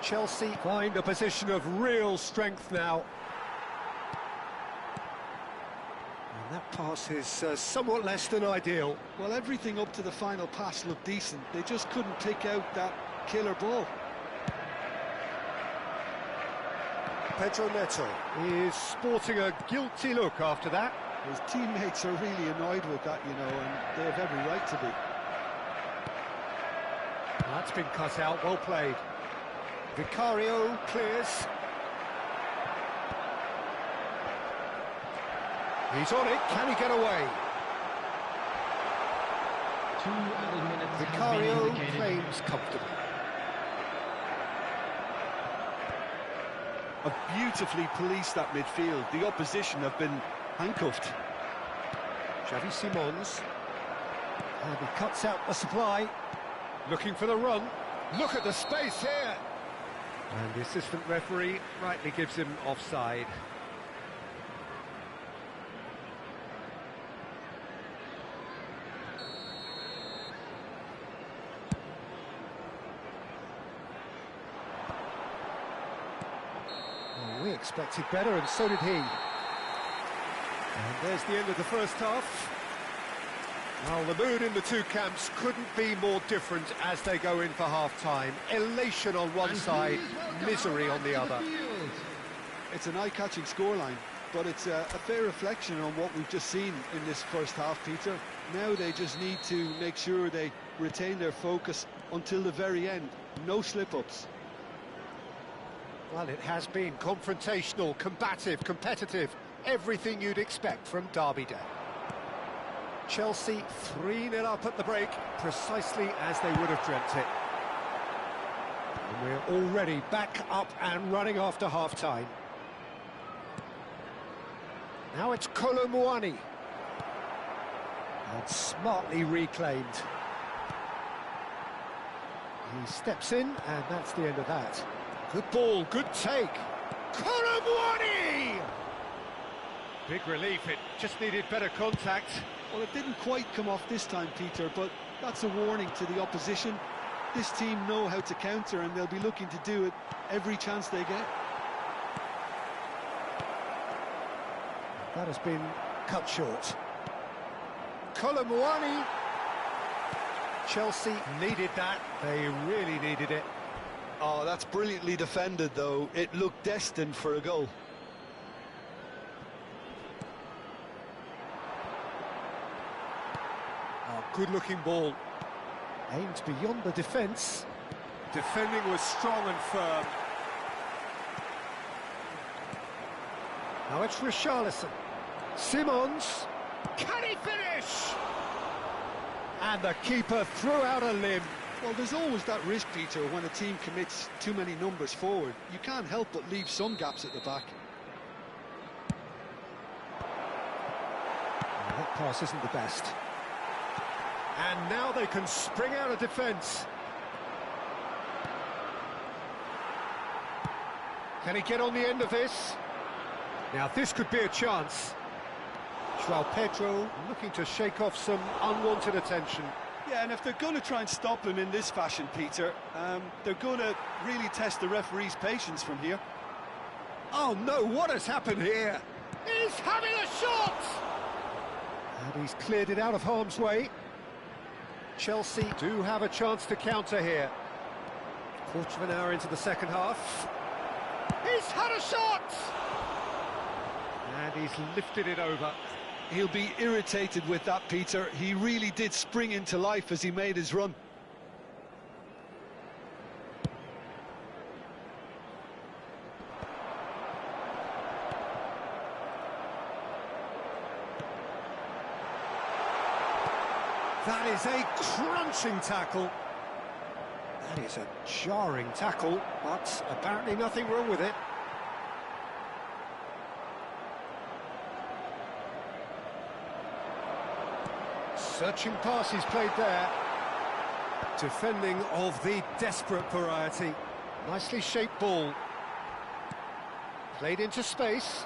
Chelsea find a position of real strength now. And that pass is somewhat less than ideal. Well, everything up to the final pass looked decent. They just couldn't pick out that killer ball. Pedro Neto is sporting a guilty look after that. His teammates are really annoyed with that, you know, and they have every right to be. That's been cut out, well played. Vicario clears. He's on it, can he get away? 2 added minutes have been Vicario indicated. claims comfortably. Have beautifully policed that midfield. The opposition have been handcuffed. Xavi Simons. And he cuts out the supply. Looking for the run. Look at the space here. And the assistant referee rightly gives him offside. They expected better, and so did he. And there's the end of the first half. Well, the mood in the two camps couldn't be more different as they go in for half-time. Elation on one side, misery on the other. It's an eye-catching scoreline, but it's a fair reflection on what we've just seen in this first half, Peter. Now they just need to make sure they retain their focus until the very end. No slip-ups. Well, it has been confrontational, combative, competitive. Everything you'd expect from Derby Day. Chelsea 3-0 up at the break, precisely as they would have dreamt it. And we're already back up and running after half-time. Now it's Kolo Muani. And smartly reclaimed. He steps in, and that's the end of that. Good ball, good take. Kolo Muani! Big relief, it just needed better contact. Well, it didn't quite come off this time, Peter, but that's a warning to the opposition. This team know how to counter, and they'll be looking to do it every chance they get. That has been cut short. Kolo Muani. Chelsea needed that. They really needed it. Oh, that's brilliantly defended, though. It looked destined for a goal. Oh, good-looking ball. Aimed beyond the defence. Defending was strong and firm. Now it's Richarlison. Simons. Can he finish? And the keeper threw out a limb. Well, there's always that risk, Peter, when a team commits too many numbers forward. You can't help but leave some gaps at the back. Well, that pass isn't the best. And now they can spring out of defence. Can he get on the end of this? Now this could be a chance. João Pedro looking to shake off some unwanted attention. Yeah, and if they're going to try and stop him in this fashion, Peter, they're going to really test the referee's patience from here. Oh no, what has happened here? He's having a shot! And he's cleared it out of harm's way. Chelsea do have a chance to counter here. Quarter of an hour into the second half. He's had a shot! And he's lifted it over. He'll be irritated with that, Peter. He really did spring into life as he made his run. That is a crunching tackle. That is a jarring tackle, but apparently nothing wrong with it. Searching pass he's played there. Defending of the desperate variety. Nicely shaped ball. Played into space.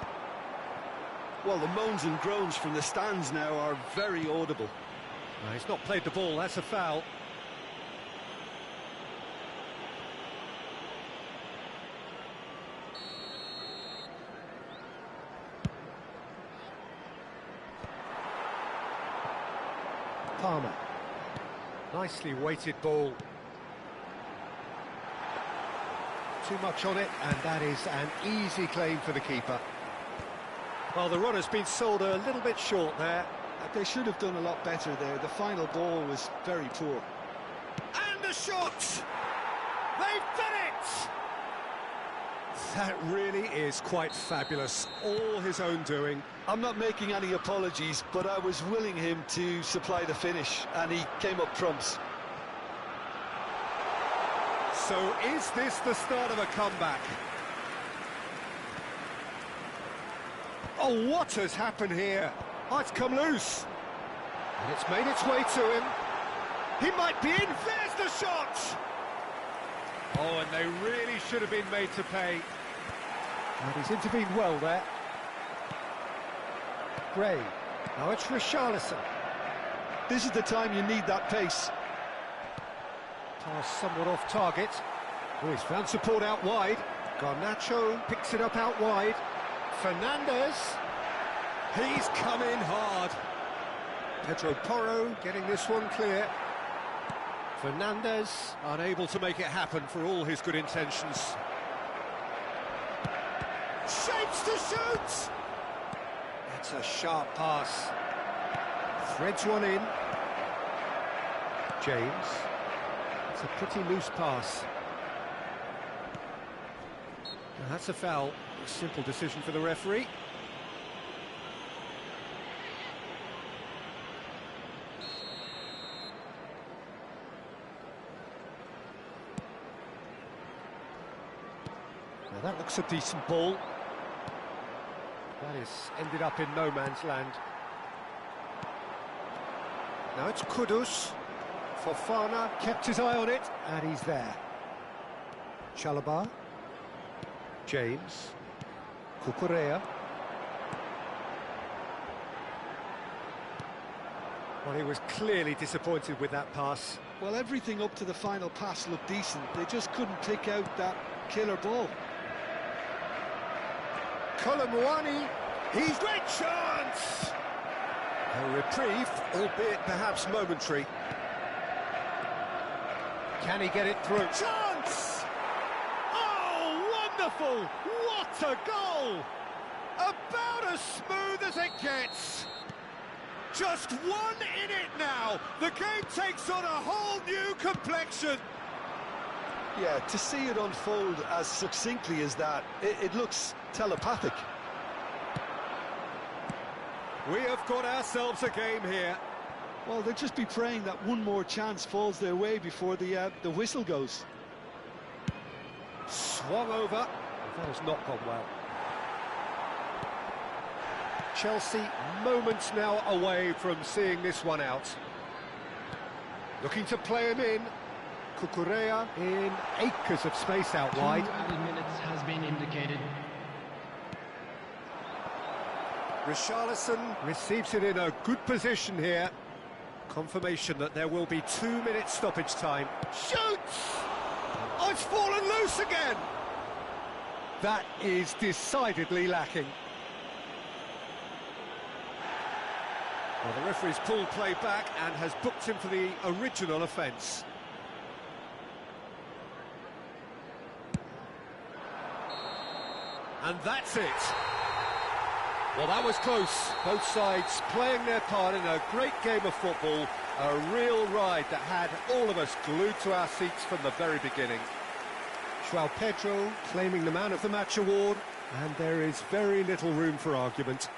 Well, the moans and groans from the stands now are very audible. No, he's not played the ball, that's a foul. Palmer. Nicely weighted ball. Too much on it, and that is an easy claim for the keeper. Well, the runner's been sold a little bit short there. They should have done a lot better there. The final ball was very poor. And the shot! They've done it! That really is quite fabulous. All his own doing. I'm not making any apologies, but I was willing him to supply the finish, and he came up trumps. So is this the start of a comeback? Oh, what has happened here? Oh, it's come loose. And it's made its way to him. He might be in. There's the shot! Oh, and they really should have been made to pay. And he's intervened well there. Gray. Now it's Richarlison. This is the time you need that pace. Pass somewhat off target. Oh, he's found support out wide. Garnacho picks it up out wide. Fernandez. He's come in hard. Pedro Porro getting this one clear. Fernandez unable to make it happen for all his good intentions. Shapes to shoot! That's a sharp pass. Threads one in. James. It's a pretty loose pass. Now that's a foul. A simple decision for the referee. Now that looks a decent ball. That is ended up in no man's land. Now it's Kudus. Fofana kept his eye on it, and he's there. Chalobah. James. Cucurella. Well, he was clearly disappointed with that pass. Well, everything up to the final pass looked decent. They just couldn't pick out that killer ball. Colomwani, he's great chance! A reprieve, albeit perhaps momentary. Can he get it through? Chance! Oh, wonderful! What a goal! About as smooth as it gets. Just one in it now. The game takes on a whole new complexion. Yeah, to see it unfold as succinctly as that, it looks telepathic. We have got ourselves a game here. Well, they'll just be praying that one more chance falls their way before the whistle goes. Swung over. That has not gone well. Chelsea moments now away from seeing this one out. Looking to play him in. Cucurella in acres of space out wide. 2 added minutes has been indicated. Richarlison receives it in a good position here. Confirmation that there will be 2 minutes stoppage time. Shoots! Oh, it's fallen loose again! That is decidedly lacking. Well, the referee's pulled play back and has booked him for the original offence. And that's it. Well, that was close. Both sides playing their part in a great game of football. A real ride that had all of us glued to our seats from the very beginning. João Pedro claiming the Man of the Match award, and there is very little room for argument.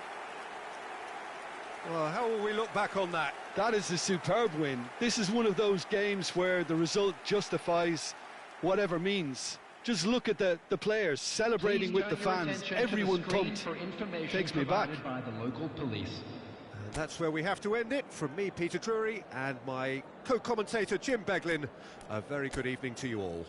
Well, how will we look back on that? That is a superb win. This is one of those games where the result justifies whatever means. Just look at the players celebrating with the fans. Everyone pumped. Takes me back. By the local police. And that's where we have to end it. From me, Peter Drury, and my co-commentator, Jim Beglin. A very good evening to you all.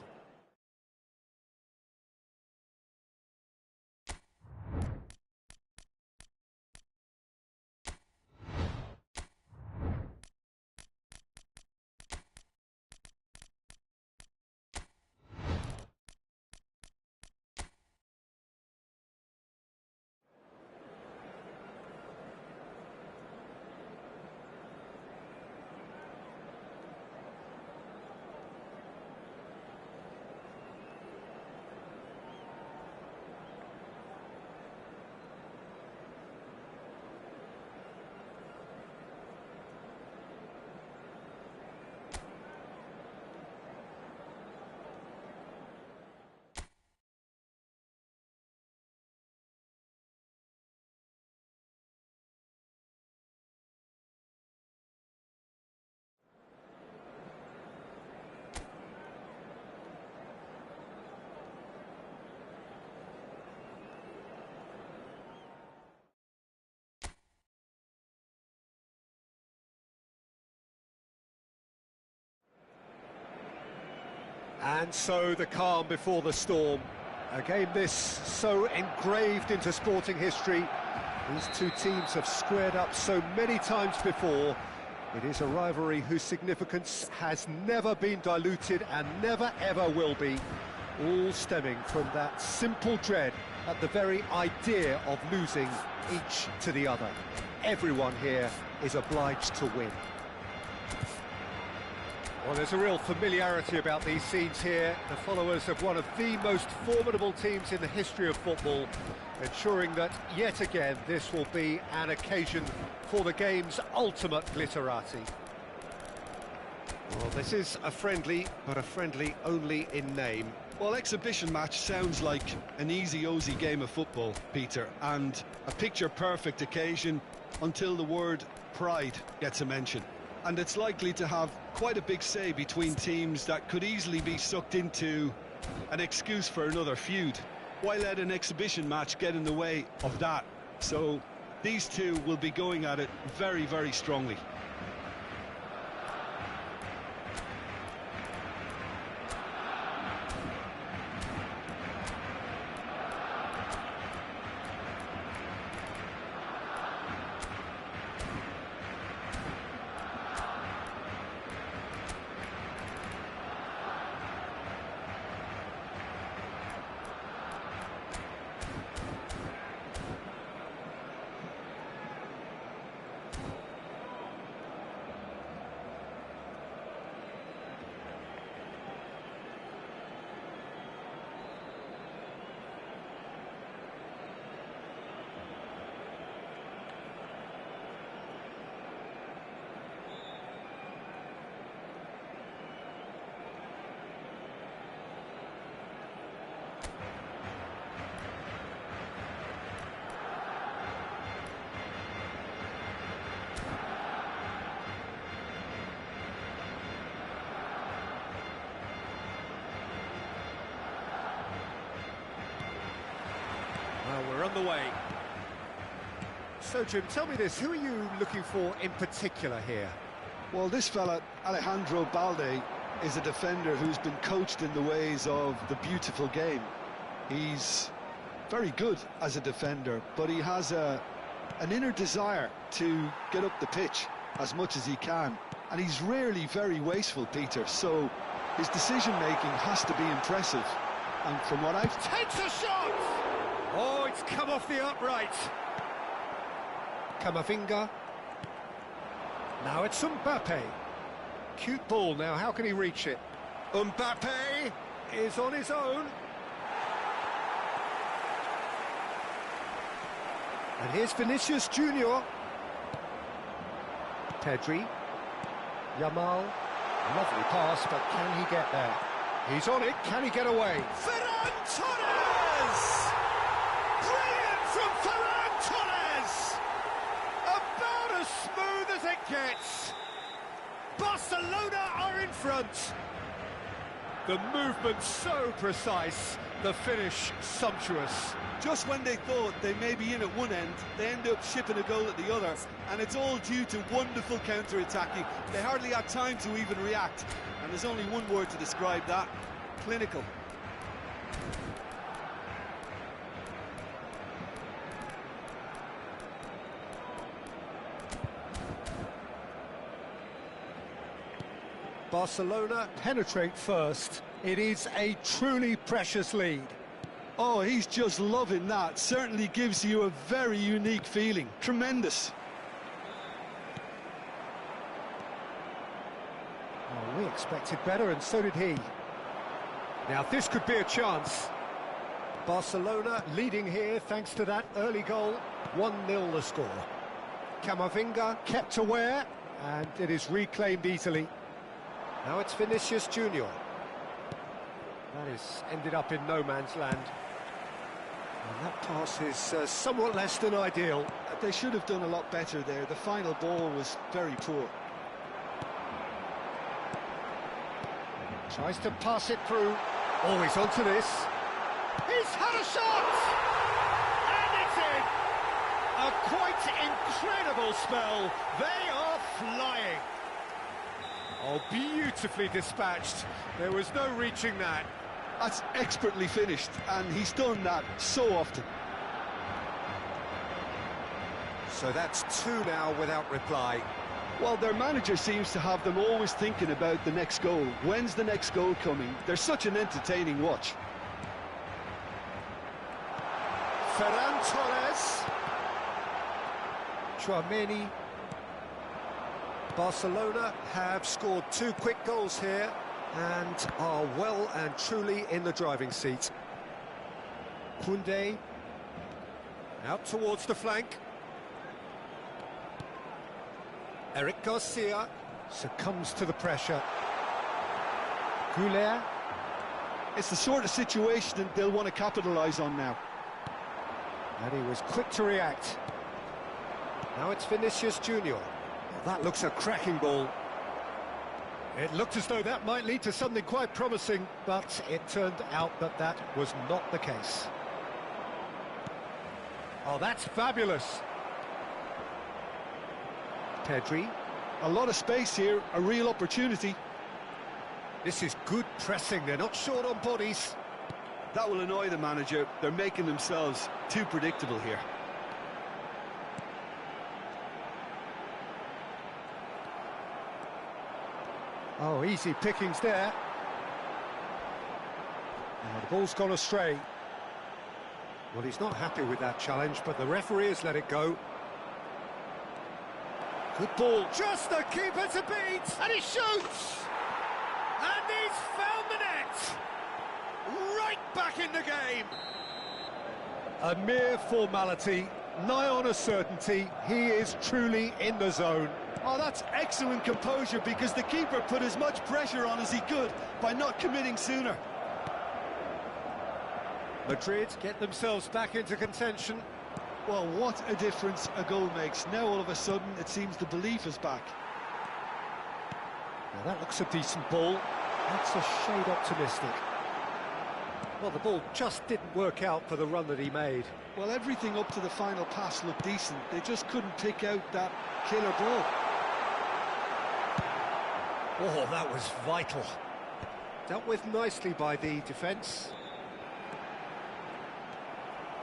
And so the calm before the storm. A game this so engraved into sporting history. These two teams have squared up so many times before. It is a rivalry whose significance has never been diluted and never ever will be. all stemming from that simple dread at the very idea of losing each to the other. Everyone here is obliged to win. Well, there's a real familiarity about these scenes here. The followers of one of the most formidable teams in the history of football, ensuring that, yet again, this will be an occasion for the game's ultimate glitterati. Well, this is a friendly, but a friendly only in name. Well, exhibition match sounds like an easy-ozy game of football, Peter, and a picture-perfect occasion until the word pride gets a mention. And it's likely to have quite a big say between teams that could easily be sucked into an excuse for another feud. Why let an exhibition match get in the way of that? So these two will be going at it very, very strongly. Well, we're on the way. So, Jim, tell me this, who are you looking for in particular here? Well, this fella, Alejandro Balde, is a defender who's been coached in the ways of the beautiful game. He's very good as a defender, but he has an inner desire to get up the pitch as much as he can. And he's rarely very wasteful, Peter, so his decision-making has to be impressive. And from what I've... Takes a shot! Oh, it's come off the upright. Camavinga. Now it's Mbappe. Cute ball now, how can he reach it? Mbappe is on his own. And here's Vinicius Junior. Pedri. Yamal. Lovely pass, but can he get there? He's on it, can he get away? Ferran Torres! Brilliant from Ferran Torres! About as smooth as it gets. Barcelona are in front. The movement so precise, the finish sumptuous. Just when they thought they may be in at one end, they end up shipping a goal at the other, and it's all due to wonderful counter-attacking. They hardly had time to even react, and there's only one word to describe that: clinical. Barcelona penetrate first. It is a truly precious lead. Oh, he's just loving that. Certainly gives you a very unique feeling. Tremendous. Oh, we expected better, and so did he. Now, this could be a chance. Barcelona leading here thanks to that early goal. 1-0 the score. Camavinga kept aware, and it is reclaimed easily. Now it's Vinicius Junior. That is ended up in no man's land. And that pass is somewhat less than ideal. They should have done a lot better there. The final ball was very poor. Tries to pass it through. Oh, he's onto this. He's had a shot! And it's in! A quite incredible spell. They are flying. Oh, beautifully dispatched. There was no reaching that. That's expertly finished, and he's done that so often. So that's two now without reply. Well, their manager seems to have them always thinking about the next goal. When's the next goal coming? They're such an entertaining watch. Ferran Torres. Tchouaméni. Barcelona have scored 2 quick goals here and are well and truly in the driving seat. Koundé out towards the flank. Eric Garcia succumbs to the pressure. Goulet. It's the sort of situation that they'll want to capitalise on now. And he was quick to react. Now it's Vinicius Junior. Well, that looks a cracking ball. It looked as though that might lead to something quite promising, but it turned out that that was not the case. Oh, that's fabulous. Pedri. A lot of space here, a real opportunity. This is good pressing, they're not short on bodies. That will annoy the manager. They're making themselves too predictable here. Oh, easy pickings there. Now the ball's gone astray. Well, he's not happy with that challenge, but the referee has let it go. Good ball. Just the keeper to beat, and he shoots! And he's found the net! Right back in the game! A mere formality, nigh on a certainty. He is truly in the zone. Oh, that's excellent composure, because the keeper put as much pressure on as he could by not committing sooner. Madrid get themselves back into contention. Well, what a difference a goal makes. Now all of a sudden it seems the belief is back. Now that looks a decent ball. That's a shade optimistic. Well, the ball just didn't work out for the run that he made. Well, everything up to the final pass looked decent. They just couldn't pick out that killer ball. Oh, that was vital. Dealt with nicely by the defence.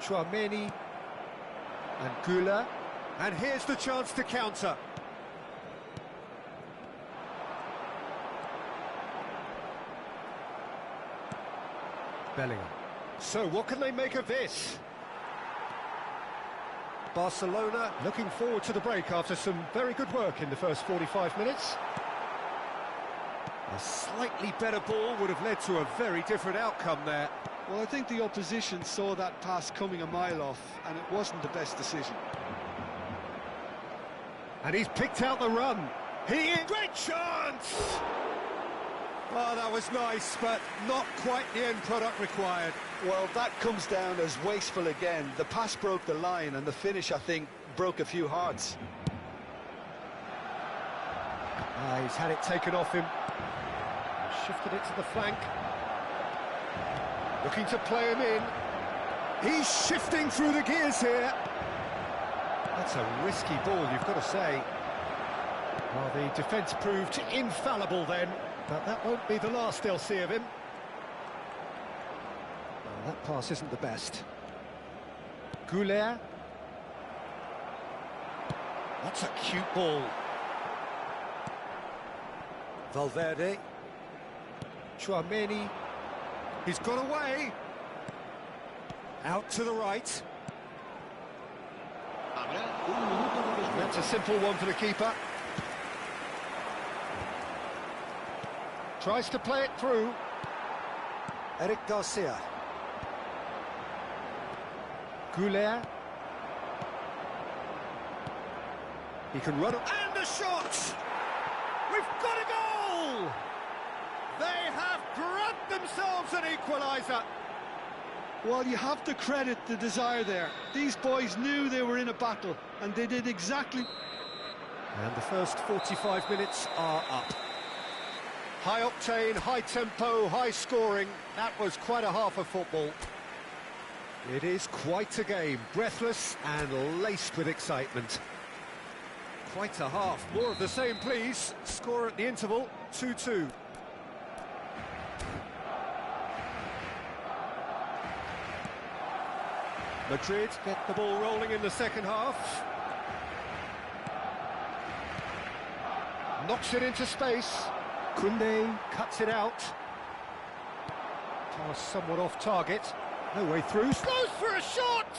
Tchouaméni and Goulet. And here's the chance to counter. Bellingham. So what can they make of this? Barcelona looking forward to the break after some very good work in the first 45 minutes. A slightly better ball would have led to a very different outcome there. Well, I think the opposition saw that pass coming a mile off, and it wasn't the best decision. And he's picked out the run. Great chance! Oh, that was nice, but not quite the end product required. Well, that comes down as wasteful again. The pass broke the line, and the finish, I think, broke a few hearts. He's had it taken off him. Shifted it to the flank. Looking to play him in. He's shifting through the gears here. That's a risky ball, you've got to say. Well, the defence proved infallible then, but that won't be the last they'll see of him. Well, that pass isn't the best. Goulet. That's a cute ball. Valverde. Tchouaméni. He's got away. Out to the right. That's a simple one for the keeper. Tries to play it through. Eric Garcia. Goulet. He can run. And the shot! We've got a goal! They have grabbed themselves an equaliser. Well, you have to credit the desire there. These boys knew they were in a battle, and they did exactly... And the first 45 minutes are up. High octane, high tempo, high scoring. That was quite a half of football. It is quite a game, breathless and laced with excitement. Quite a half. More of the same, please. Score at the interval, 2-2. Madrid get the ball rolling in the second half. Knocks it into space. Koundé cuts it out. Pass somewhat off target. No way through. Goes for a shot!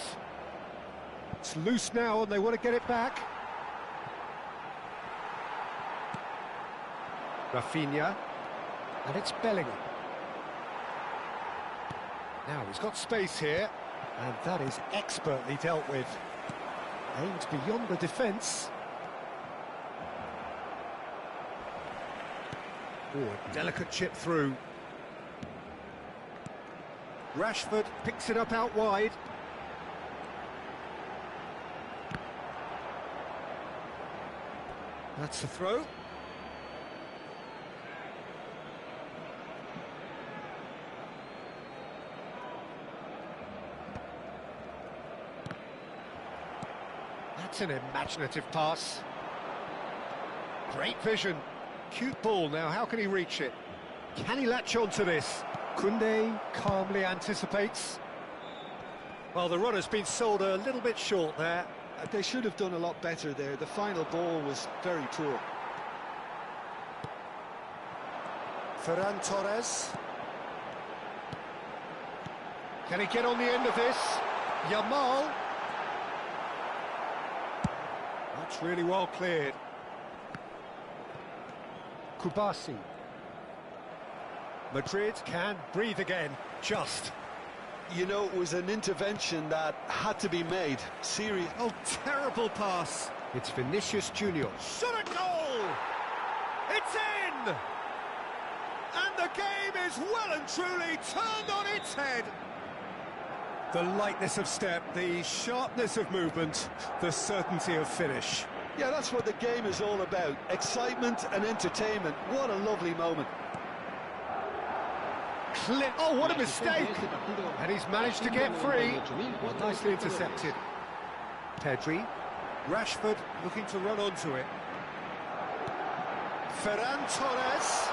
It's loose now and they want to get it back. Rafinha. And it's Bellingham. Now he's got space here. And that is expertly dealt with. Aimed beyond the defence. Oh, a delicate chip through. Rashford picks it up out wide. That's the throw. That's an imaginative pass. Great vision. Cute ball now, how can he reach it? Can he latch on to this? Koundé calmly anticipates. Well, the runner's been sold a little bit short there. They should have done a lot better there. The final ball was very poor. Ferran Torres. Can he get on the end of this? Yamal. That's really well cleared. Kubasi. Madrid can breathe again, just. You know, it was an intervention that had to be made. Serious. Oh, terrible pass. It's Vinicius Junior. Shot a goal! It's in! And the game is well and truly turned on its head. The lightness of step, the sharpness of movement, the certainty of finish. Yeah, that's what the game is all about. Excitement and entertainment. What a lovely moment. Oh, what a mistake! And he's managed to get free. Nicely intercepted. Pedri. Rashford looking to run onto it. Ferran Torres.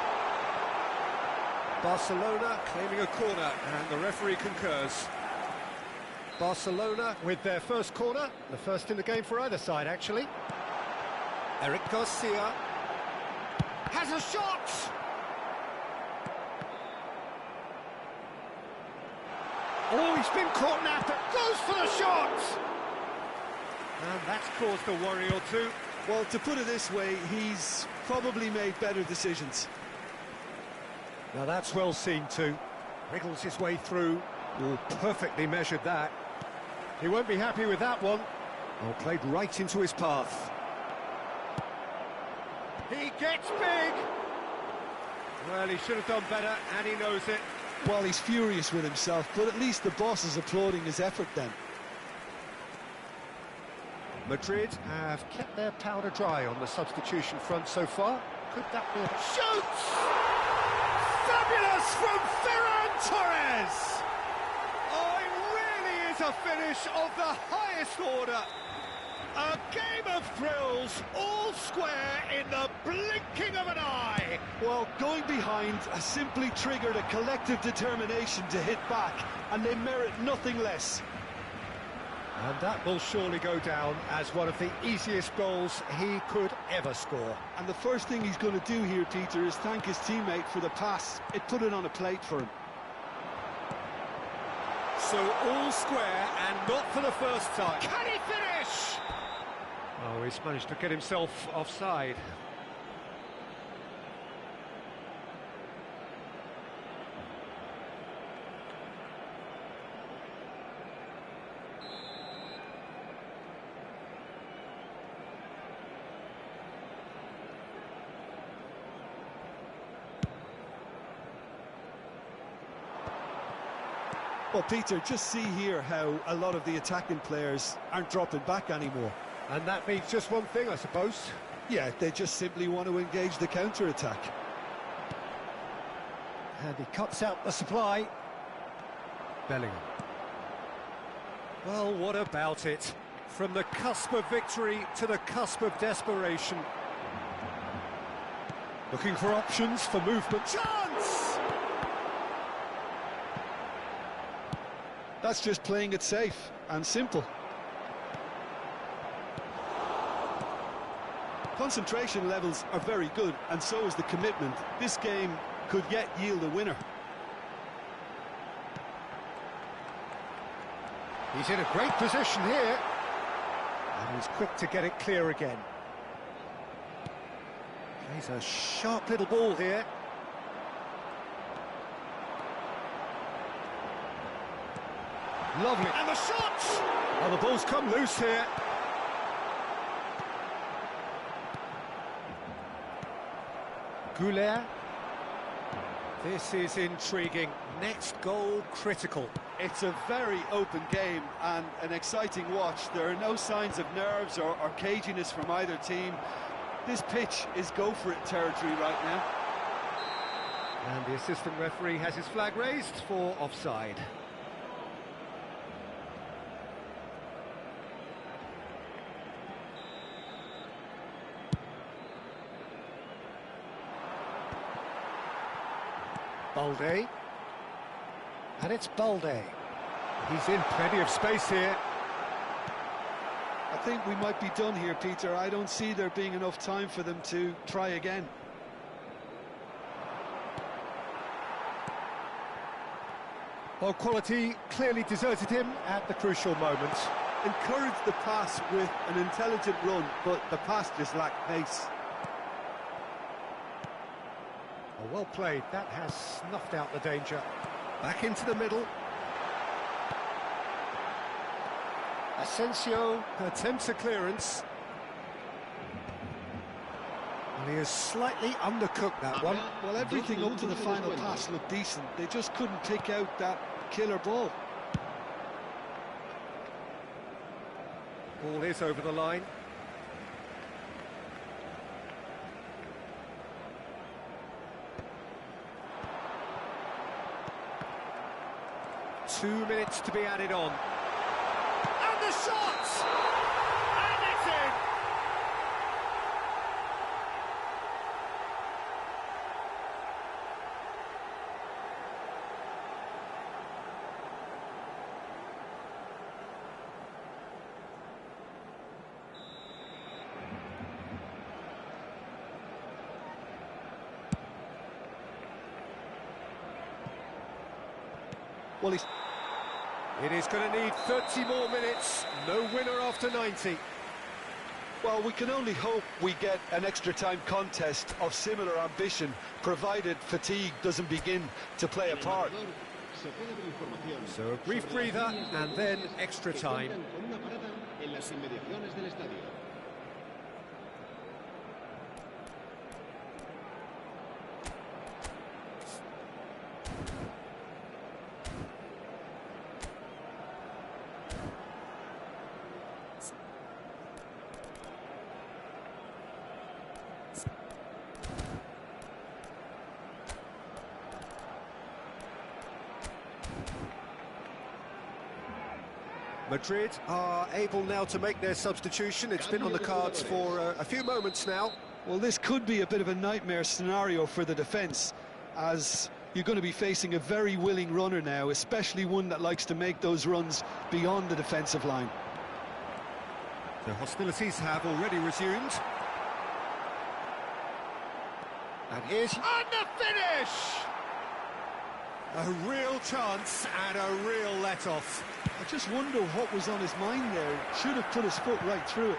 Barcelona claiming a corner, and the referee concurs. Barcelona with their first corner, the first in the game for either side, actually. Eric Garcia has a shot! Oh, he's been caught napping, goes for the shot! And that's caused a worry or two. Well, to put it this way, he's probably made better decisions. Now that's well seen too. Wriggles his way through. Oh, perfectly measured that. He won't be happy with that one. Oh, played right into his path. He gets big! Well, he should have done better, and he knows it. Well, he's furious with himself, but at least the boss is applauding his effort then. Madrid have kept their powder dry on the substitution front so far. Could that be a... Shoots! Fabulous from Ferran Torres! Oh, it really is a finish of the highest order. A game of thrills, all square in the blinking of an eye. Well, going behind has simply triggered a collective determination to hit back, and they merit nothing less. And that will surely go down as one of the easiest goals he could ever score. And the first thing he's going to do here, Peter, is thank his teammate for the pass. It put it on a plate for him. So all square and not for the first time. Can he finish? Oh, he's managed to get himself offside. Well, Peter, just see here how a lot of the attacking players aren't dropping back anymore. And that means just one thing, I suppose. Yeah, they just simply want to engage the counter-attack. And he cuts out the supply. Bellingham. Well, what about it? From the cusp of victory to the cusp of desperation. Looking for options for movement. Chance! That's just playing it safe and simple. Concentration levels are very good, and so is the commitment. This game could yet yield a winner. He's in a great position here. He's quick to get it clear again. He's a sharp little ball here. Lovely. And the shot! Oh, the ball's come loose here. Goulet. This is intriguing. Next goal critical. It's a very open game and an exciting watch. There are no signs of nerves or caginess from either team. This pitch is go-for-it territory right now. And the assistant referee has his flag raised for offside. Balde. And it's Balde. He's in plenty of space here. I think we might be done here, Peter. I don't see there being enough time for them to try again. Well, quality clearly deserted him at the crucial moment. Encouraged the pass with an intelligent run, but the pass just lacked pace. Oh, well played. That has snuffed out the danger. Back into the middle. Asensio attempts a clearance. And he has slightly undercooked that one. Well, everything up to the final pass looked decent. They just couldn't pick out that killer ball. Ball is over the line. Two minutes to be added on. And the shot! And it's in! Well, he's... It is going to need 30 more minutes. No winner after 90. Well, we can only hope we get an extra-time contest of similar ambition, provided fatigue doesn't begin to play a part. So a brief breather and then extra time. Madrid are able now to make their substitution. It's been on the cards for a few moments now. Well, this could be a bit of a nightmare scenario for the defence, as you're going to be facing a very willing runner now, especially one that likes to make those runs beyond the defensive line. The hostilities have already resumed. And here's... And the finish! A real chance and a real let-off. I just wonder what was on his mind there. Should have put his foot right through it.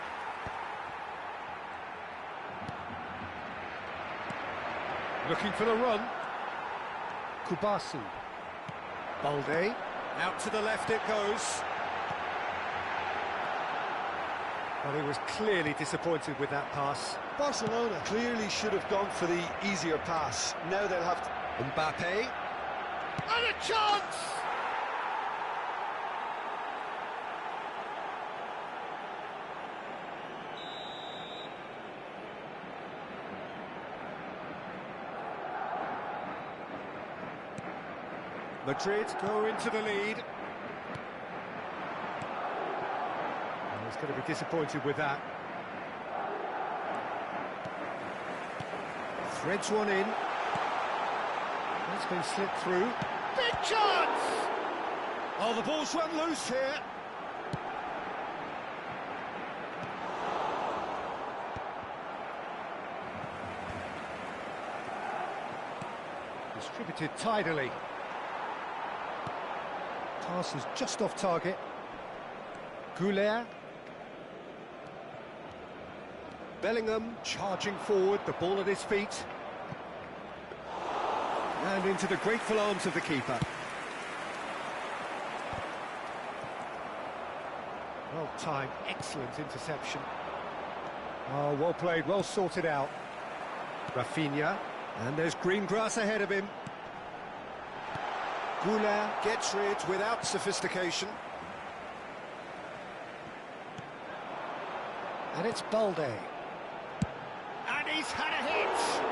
Looking for the run. Kubasi. Balde. Out to the left it goes. Well, he was clearly disappointed with that pass. Barcelona clearly should have gone for the easier pass. Now they'll have to... Mbappe. And a chance! Madrid go into the lead. And he's going to be disappointed with that. Threads one in. That's been slipped through. Big chance! Oh, the ball's run loose here. Distributed tidily. Pass is just off target. Goulet. Bellingham charging forward, the ball at his feet. And into the grateful arms of the keeper. Well timed, excellent interception. Oh, well played, well sorted out. Rafinha, and there's green grass ahead of him. Bola gets rid without sophistication. And it's Balde. And he's had a hit!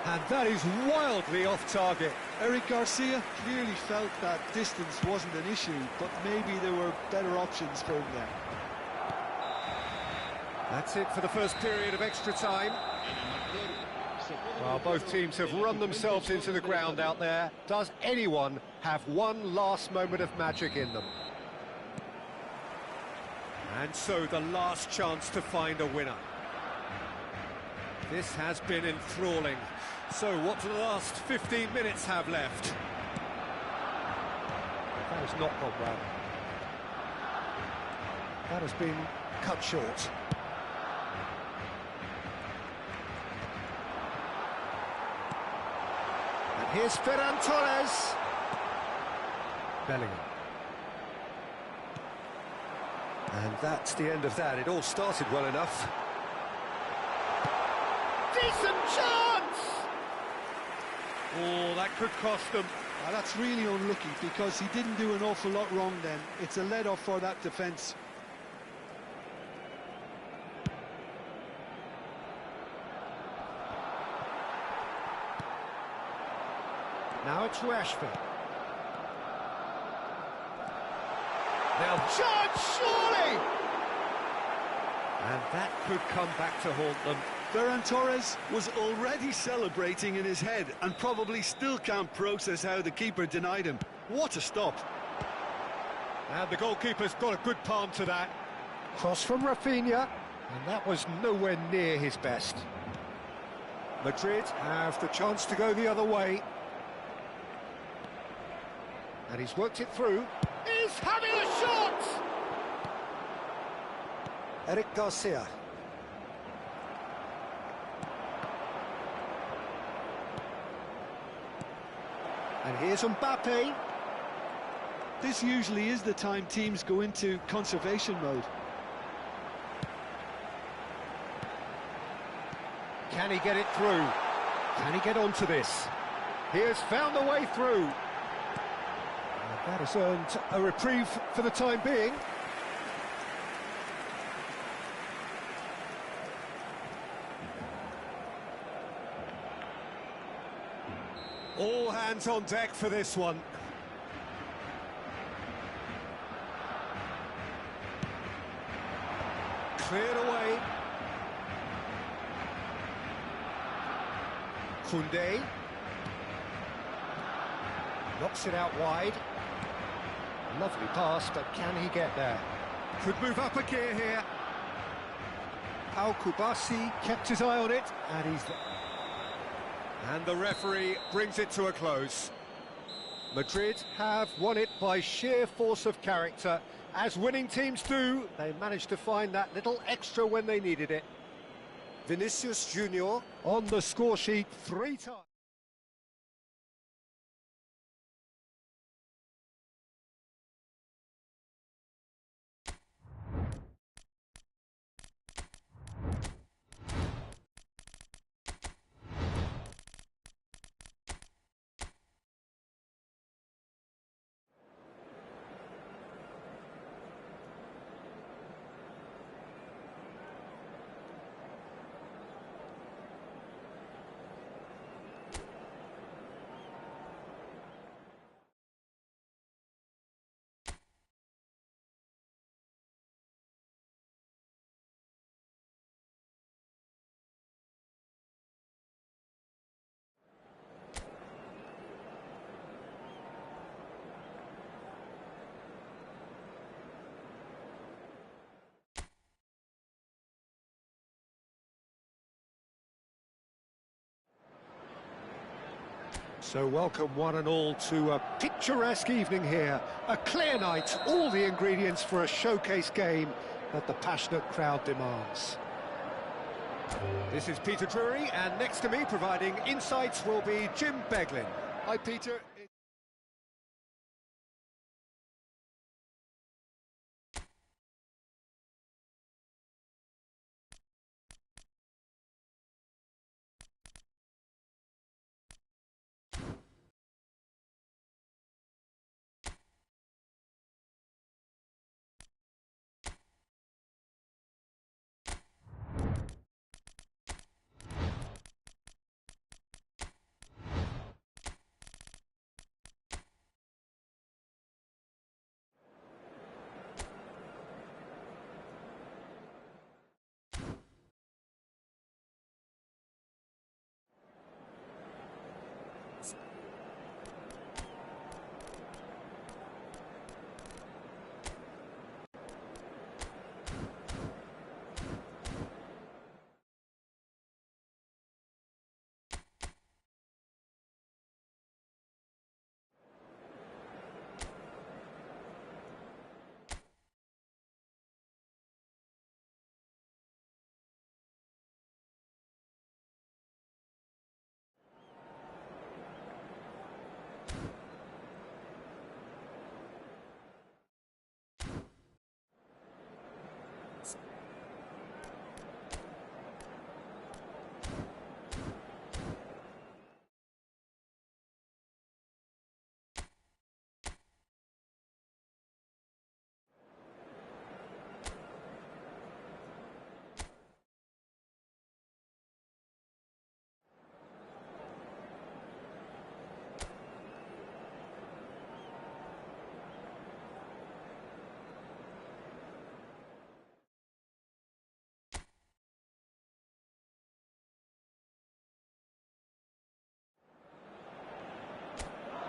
And that is wildly off target. Eric Garcia clearly felt that distance wasn't an issue, but maybe there were better options for him there. That's it for the first period of extra time. Well, both teams have run themselves into the ground out there. Does anyone have one last moment of magic in them? And so the last chance to find a winner. This has been enthralling. So what do the last 15 minutes have left? That has not gone well. That has been cut short. And here's Ferran Torres. Bellingham. And that's the end of that. It all started well enough. Decent chance! Oh, that could cost them. That's really unlucky because he didn't do an awful lot wrong then. It's a let-off for that defence. Now it's Rashford. Now charge, surely! And that could come back to haunt them. Ferran Torres was already celebrating in his head and probably still can't process how the keeper denied him. What a stop. And the goalkeeper's got a good palm to that. Cross from Rafinha, and that was nowhere near his best. Madrid have the chance to go the other way. And he's worked it through. He's having a shot! Eric Garcia. And here's Mbappe. This usually is the time teams go into conservation mode. Can he get it through? Can he get onto this? He has found a way through. And that has earned a reprieve for the time being. All hands on deck for this one. Cleared away. Koundé. Knocks it out wide. Lovely pass, but can he get there? Could move up a gear here. Pau Kubasi kept his eye on it, and he's there. And the referee brings it to a close. Madrid have won it by sheer force of character. As winning teams do, they managed to find that little extra when they needed it. Vinicius Junior on the score sheet 3 times. So welcome one and all to a picturesque evening here. A clear night, all the ingredients for a showcase game that the passionate crowd demands. This is Peter Drury, and next to me providing insights will be Jim Beglin. Hi, Peter.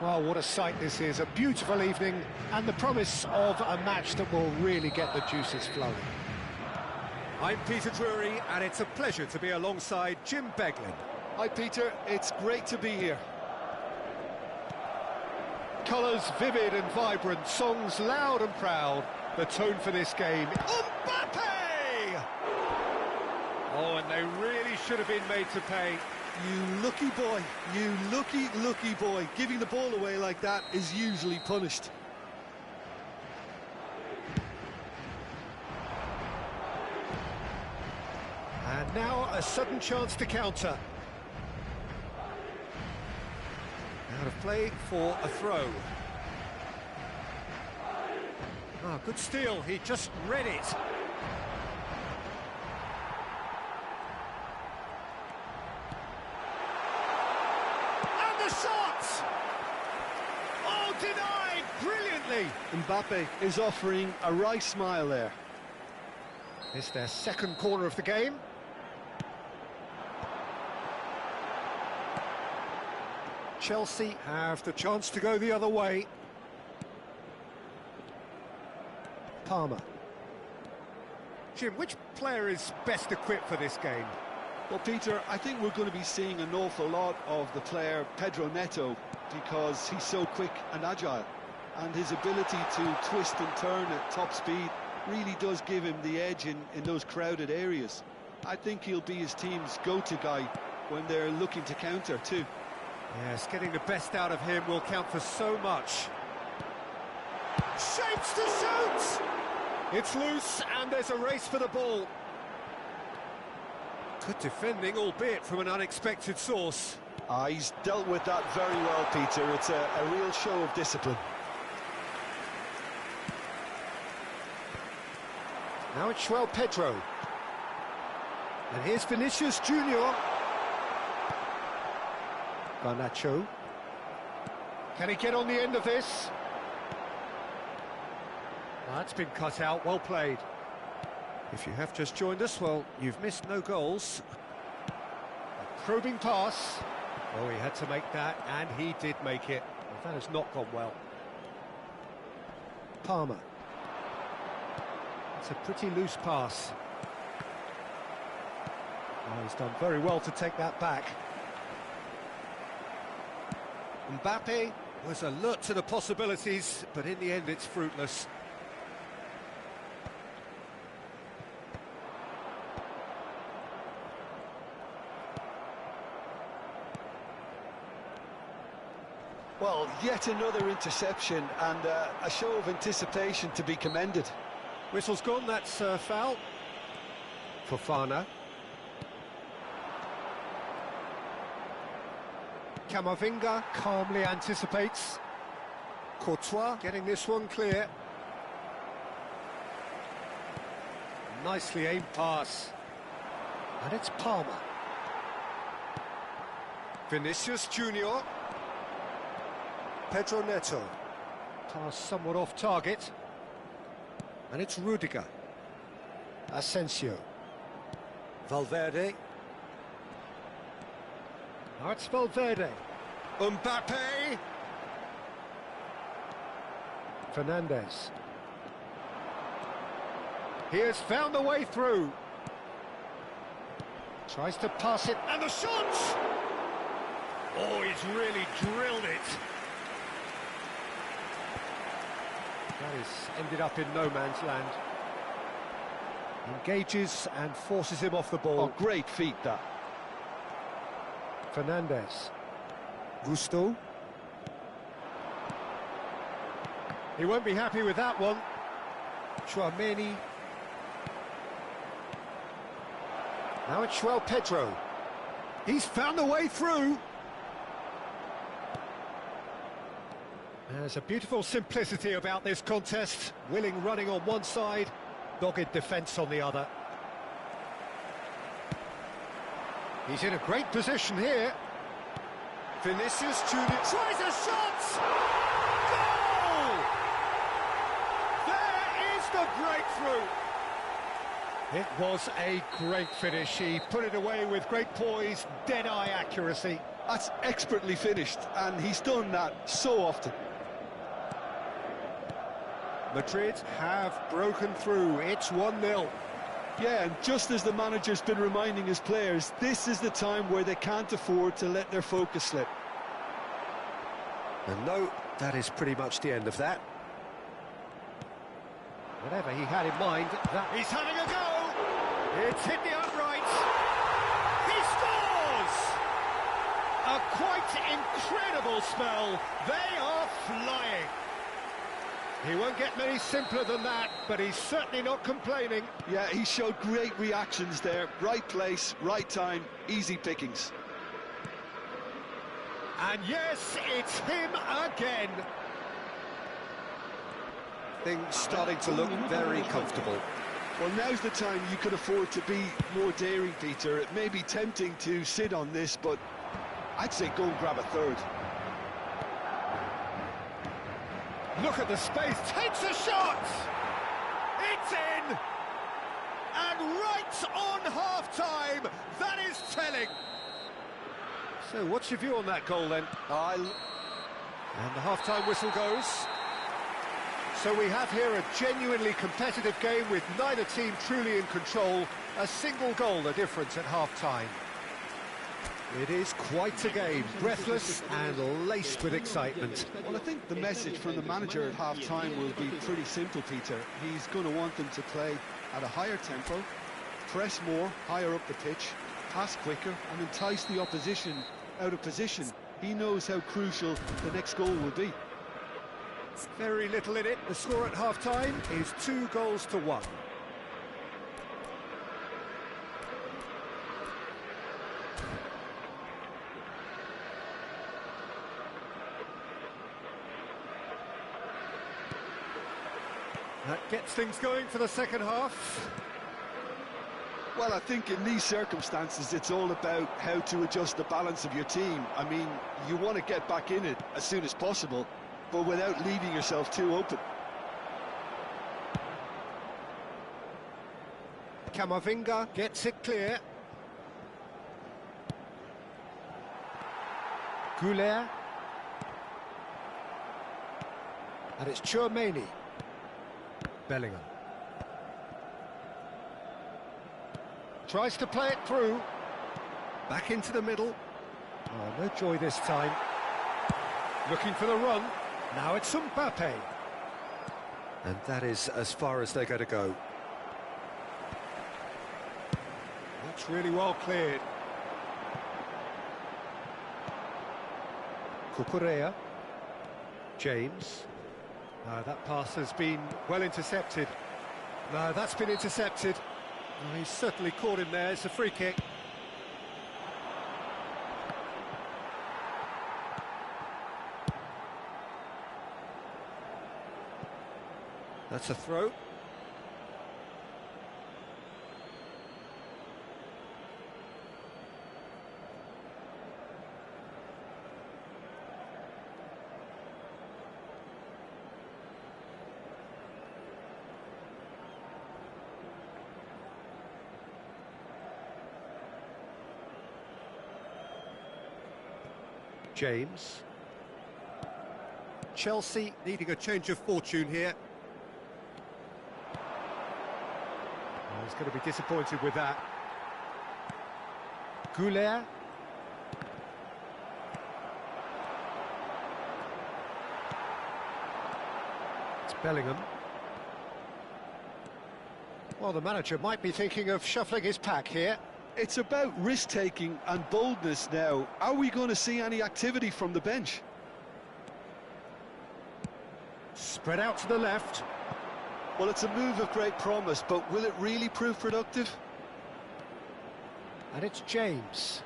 Well, what a sight this is, a beautiful evening and the promise of a match that will really get the juices flowing. I'm Peter Drury and it's a pleasure to be alongside Jim Beglin. Hi, Peter. It's great to be here. Colours vivid and vibrant, songs loud and proud. The tone for this game, Mbappe! Oh, and they really should have been made to pay. You lucky boy, you lucky boy. Giving the ball away like that is usually punished. And now a sudden chance to counter. Out of play for a throw. Ah, good steal, he just read it. Shot! Oh, denied brilliantly! Mbappe is offering a right smile there. It's their second corner of the game. Chelsea have the chance to go the other way. Palmer. Jim, which player is best equipped for this game? Well, Peter, I think we're going to be seeing an awful lot of the player Pedro Neto because he's so quick and agile, and his ability to twist and turn at top speed really does give him the edge in those crowded areas. I think he'll be his team's go-to guy when they're looking to counter too. Yes, getting the best out of him will count for so much. Shapes to shoot! It's loose and there's a race for the ball. Good defending, albeit from an unexpected source. He's dealt with that very well, Peter. It's a real show of discipline. Now it's João Pedro. And here's Vinicius Junior. Garnacho. Can he get on the end of this? That's been cut out, well played. If you have just joined us, well, you've missed no goals. A probing pass. Oh, he had to make that, and he did make it. Well, that has not gone well. Palmer. It's a pretty loose pass. Oh, he's done very well to take that back. Mbappe was alert to the possibilities, but in the end it's fruitless. Well, yet another interception and a show of anticipation to be commended. Whistle's gone, that's foul. Fofana. Camavinga calmly anticipates. Courtois getting this one clear. Nicely aimed pass. And it's Palmer. Vinicius Junior. Pedro Neto. Pass somewhat off target. And it's Rudiger. Asensio. Valverde. Now it's Valverde. Mbappe. Fernandez. He has found the way through. Tries to pass it, and the shot! Oh, he's really drilled it. That is ended up in no man's land. Engages and forces him off the ball. Oh, great feat, that. Fernandez. Gusto. He won't be happy with that one. Chouameni. Now it's João Pedro. He's found the way through. There's a beautiful simplicity about this contest. Willing running on one side, dogged defence on the other. He's in a great position here. Vinicius Junior tries a shot! Goal! There is the breakthrough! It was a great finish. He put it away with great poise, dead-eye accuracy. That's expertly finished, and he's done that so often. Madrid have broken through. It's 1-0. Yeah, and just as the manager's been reminding his players, this is the time where they can't afford to let their focus slip. And no, that is pretty much the end of that. Whatever he had in mind, that he's having a go! It's hit the uprights! He scores! A quite incredible spell. They are flying. He won't get many simpler than that, but he's certainly not complaining. Yeah, he showed great reactions there. Right place, right time, easy pickings. And yes, it's him again. Things starting to look very comfortable. Well, now's the time you could afford to be more daring, Peter. It may be tempting to sit on this, but I'd say go and grab a third. Look at the space, takes a shot! It's in! And right on half-time, that is telling. So what's your view on that goal then? And the half-time whistle goes. So we have here a genuinely competitive game with neither team truly in control. A single goal the difference at half-time. It is quite a game, breathless and laced with excitement. Well, I think the message from the manager at half-time will be pretty simple, Peter. He's going to want them to play at a higher tempo, press more, higher up the pitch, pass quicker, and entice the opposition out of position. He knows how crucial the next goal will be. Very little in it. The score at half-time is 2-1. That gets things going for the second half. Well, I think in these circumstances, it's all about how to adjust the balance of your team. I mean, you want to get back in it as soon as possible, but without leaving yourself too open. Camavinga gets it clear. Goulet. And it's Chouameni. Bellingham. Tries to play it through. Back into the middle. Oh, no joy this time. Looking for the run. Now it's Mbappe. And that is as far as they're going to go. That's really well cleared. Cucurella. James. No, that pass has been well intercepted. No, that's been intercepted. Oh, he's certainly caught him there. It's a free kick. That's a throw. James. Chelsea needing a change of fortune here. Oh, he's going to be disappointed with that. Goulet. It's Bellingham. Well, the manager might be thinking of shuffling his pack here. It's about risk-taking and boldness now. Are we going to see any activity from the bench? Spread out to the left. Well, it's a move of great promise, but will it really prove productive? And it's James.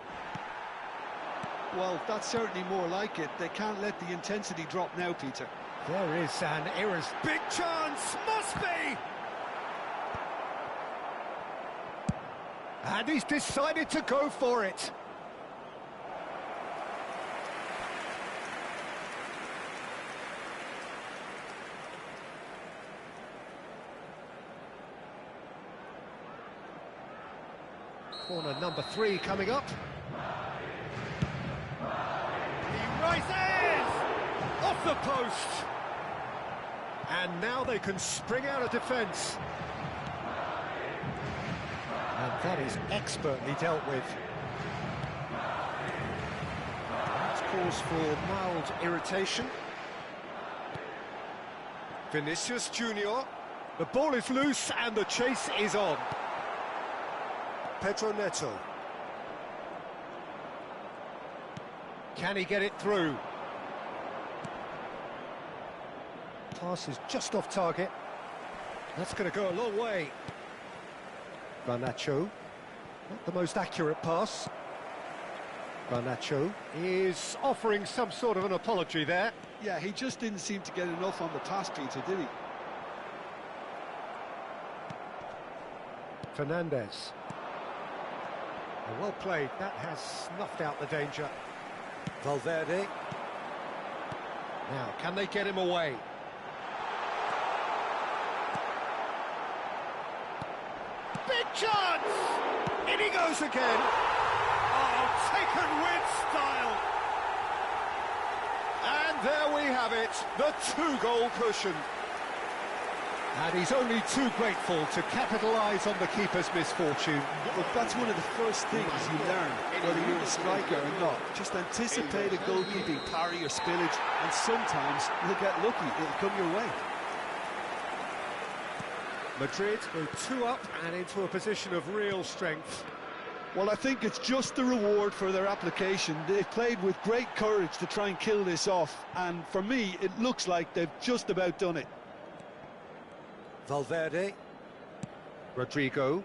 Well, that's certainly more like it. They can't let the intensity drop now, Peter. There is an big chance, must be! And he's decided to go for it. Corner number 3 coming up. He rises! Off the post! And now they can spring out of defence. And that is expertly dealt with. That's cause for mild irritation. Vinicius Junior. The ball is loose and the chase is on. Pedro Neto. Can he get it through? Pass is just off target. That's going to go a long way. Garnacho, not the most accurate pass. Garnacho is offering some sort of an apology there. Yeah, he just didn't seem to get enough on the pass, Peter, did he? Fernandez. Well played, that has snuffed out the danger. Valverde. Now, can they get him away? Big chance! In he goes again. Oh, taken with style. And there we have it, the 2-goal cushion. And he's only too grateful to capitalise on the keeper's misfortune. But that's one of the first things you learn, whether you're a striker or not. Just anticipate a goalkeeping parry or spillage, and sometimes you'll get lucky, it'll come your way. Madrid go 2 up and into a position of real strength. Well, I think it's just the reward for their application. They've played with great courage to try and kill this off, and for me, it looks like they've just about done it. Valverde. Rodrigo.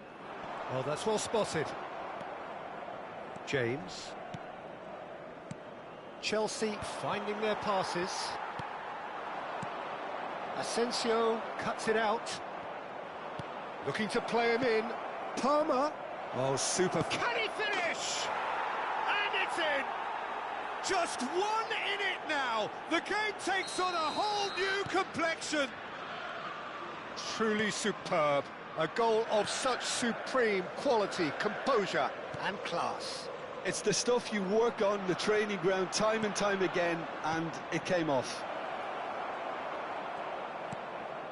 Oh, that's well spotted. James. Chelsea finding their passes. Asensio cuts it out. Looking to play him in. Palmer. Oh, super. Can he finish? And it's in. Just 1 in it now. The game takes on a whole new complexion. Truly superb. A goal of such supreme quality, composure and class. It's the stuff you work on the training ground time and time again, and it came off.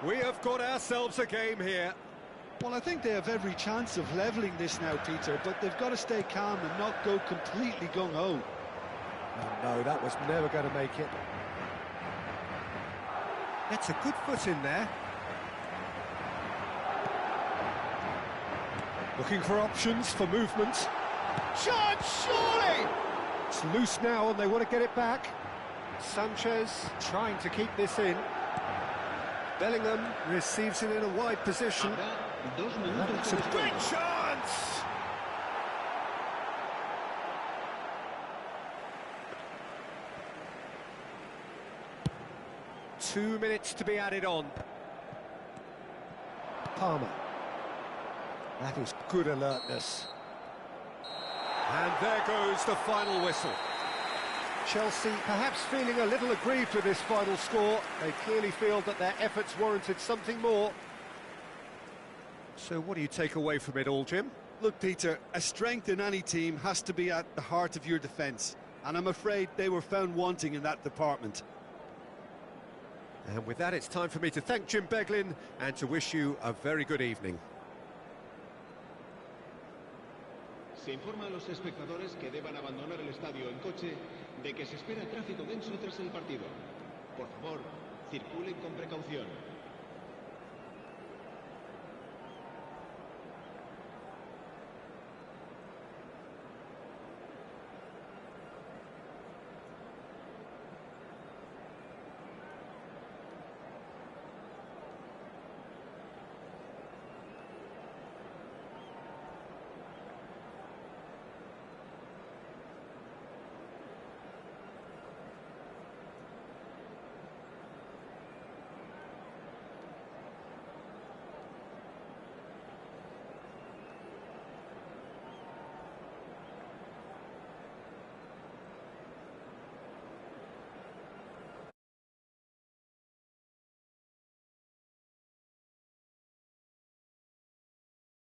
We have got ourselves a game here. Well, I think they have every chance of levelling this now, Peter, but they've got to stay calm and not go completely gung-ho. Oh, no, that was never going to make it. That's a good foot in there. Looking for options for movement. Chance, surely! It's loose now and they want to get it back. Sanchez trying to keep this in. Bellingham receives it in a wide position. It's a great chance! 2 minutes to be added on. Palmer. That is good alertness. And there goes the final whistle. Chelsea perhaps feeling a little aggrieved with this final score. They clearly feel that their efforts warranted something more. So what do you take away from it all, Jim? Look, Peter, a strength in any team has to be at the heart of your defence, and I'm afraid they were found wanting in that department. And with that, it's time for me to thank Jim Beglin and to wish you a very good evening. Se informa a los espectadores que deban abandonar el estadio en coche de que se espera tráfico denso tras el partido. Por favor, circulen con precaución.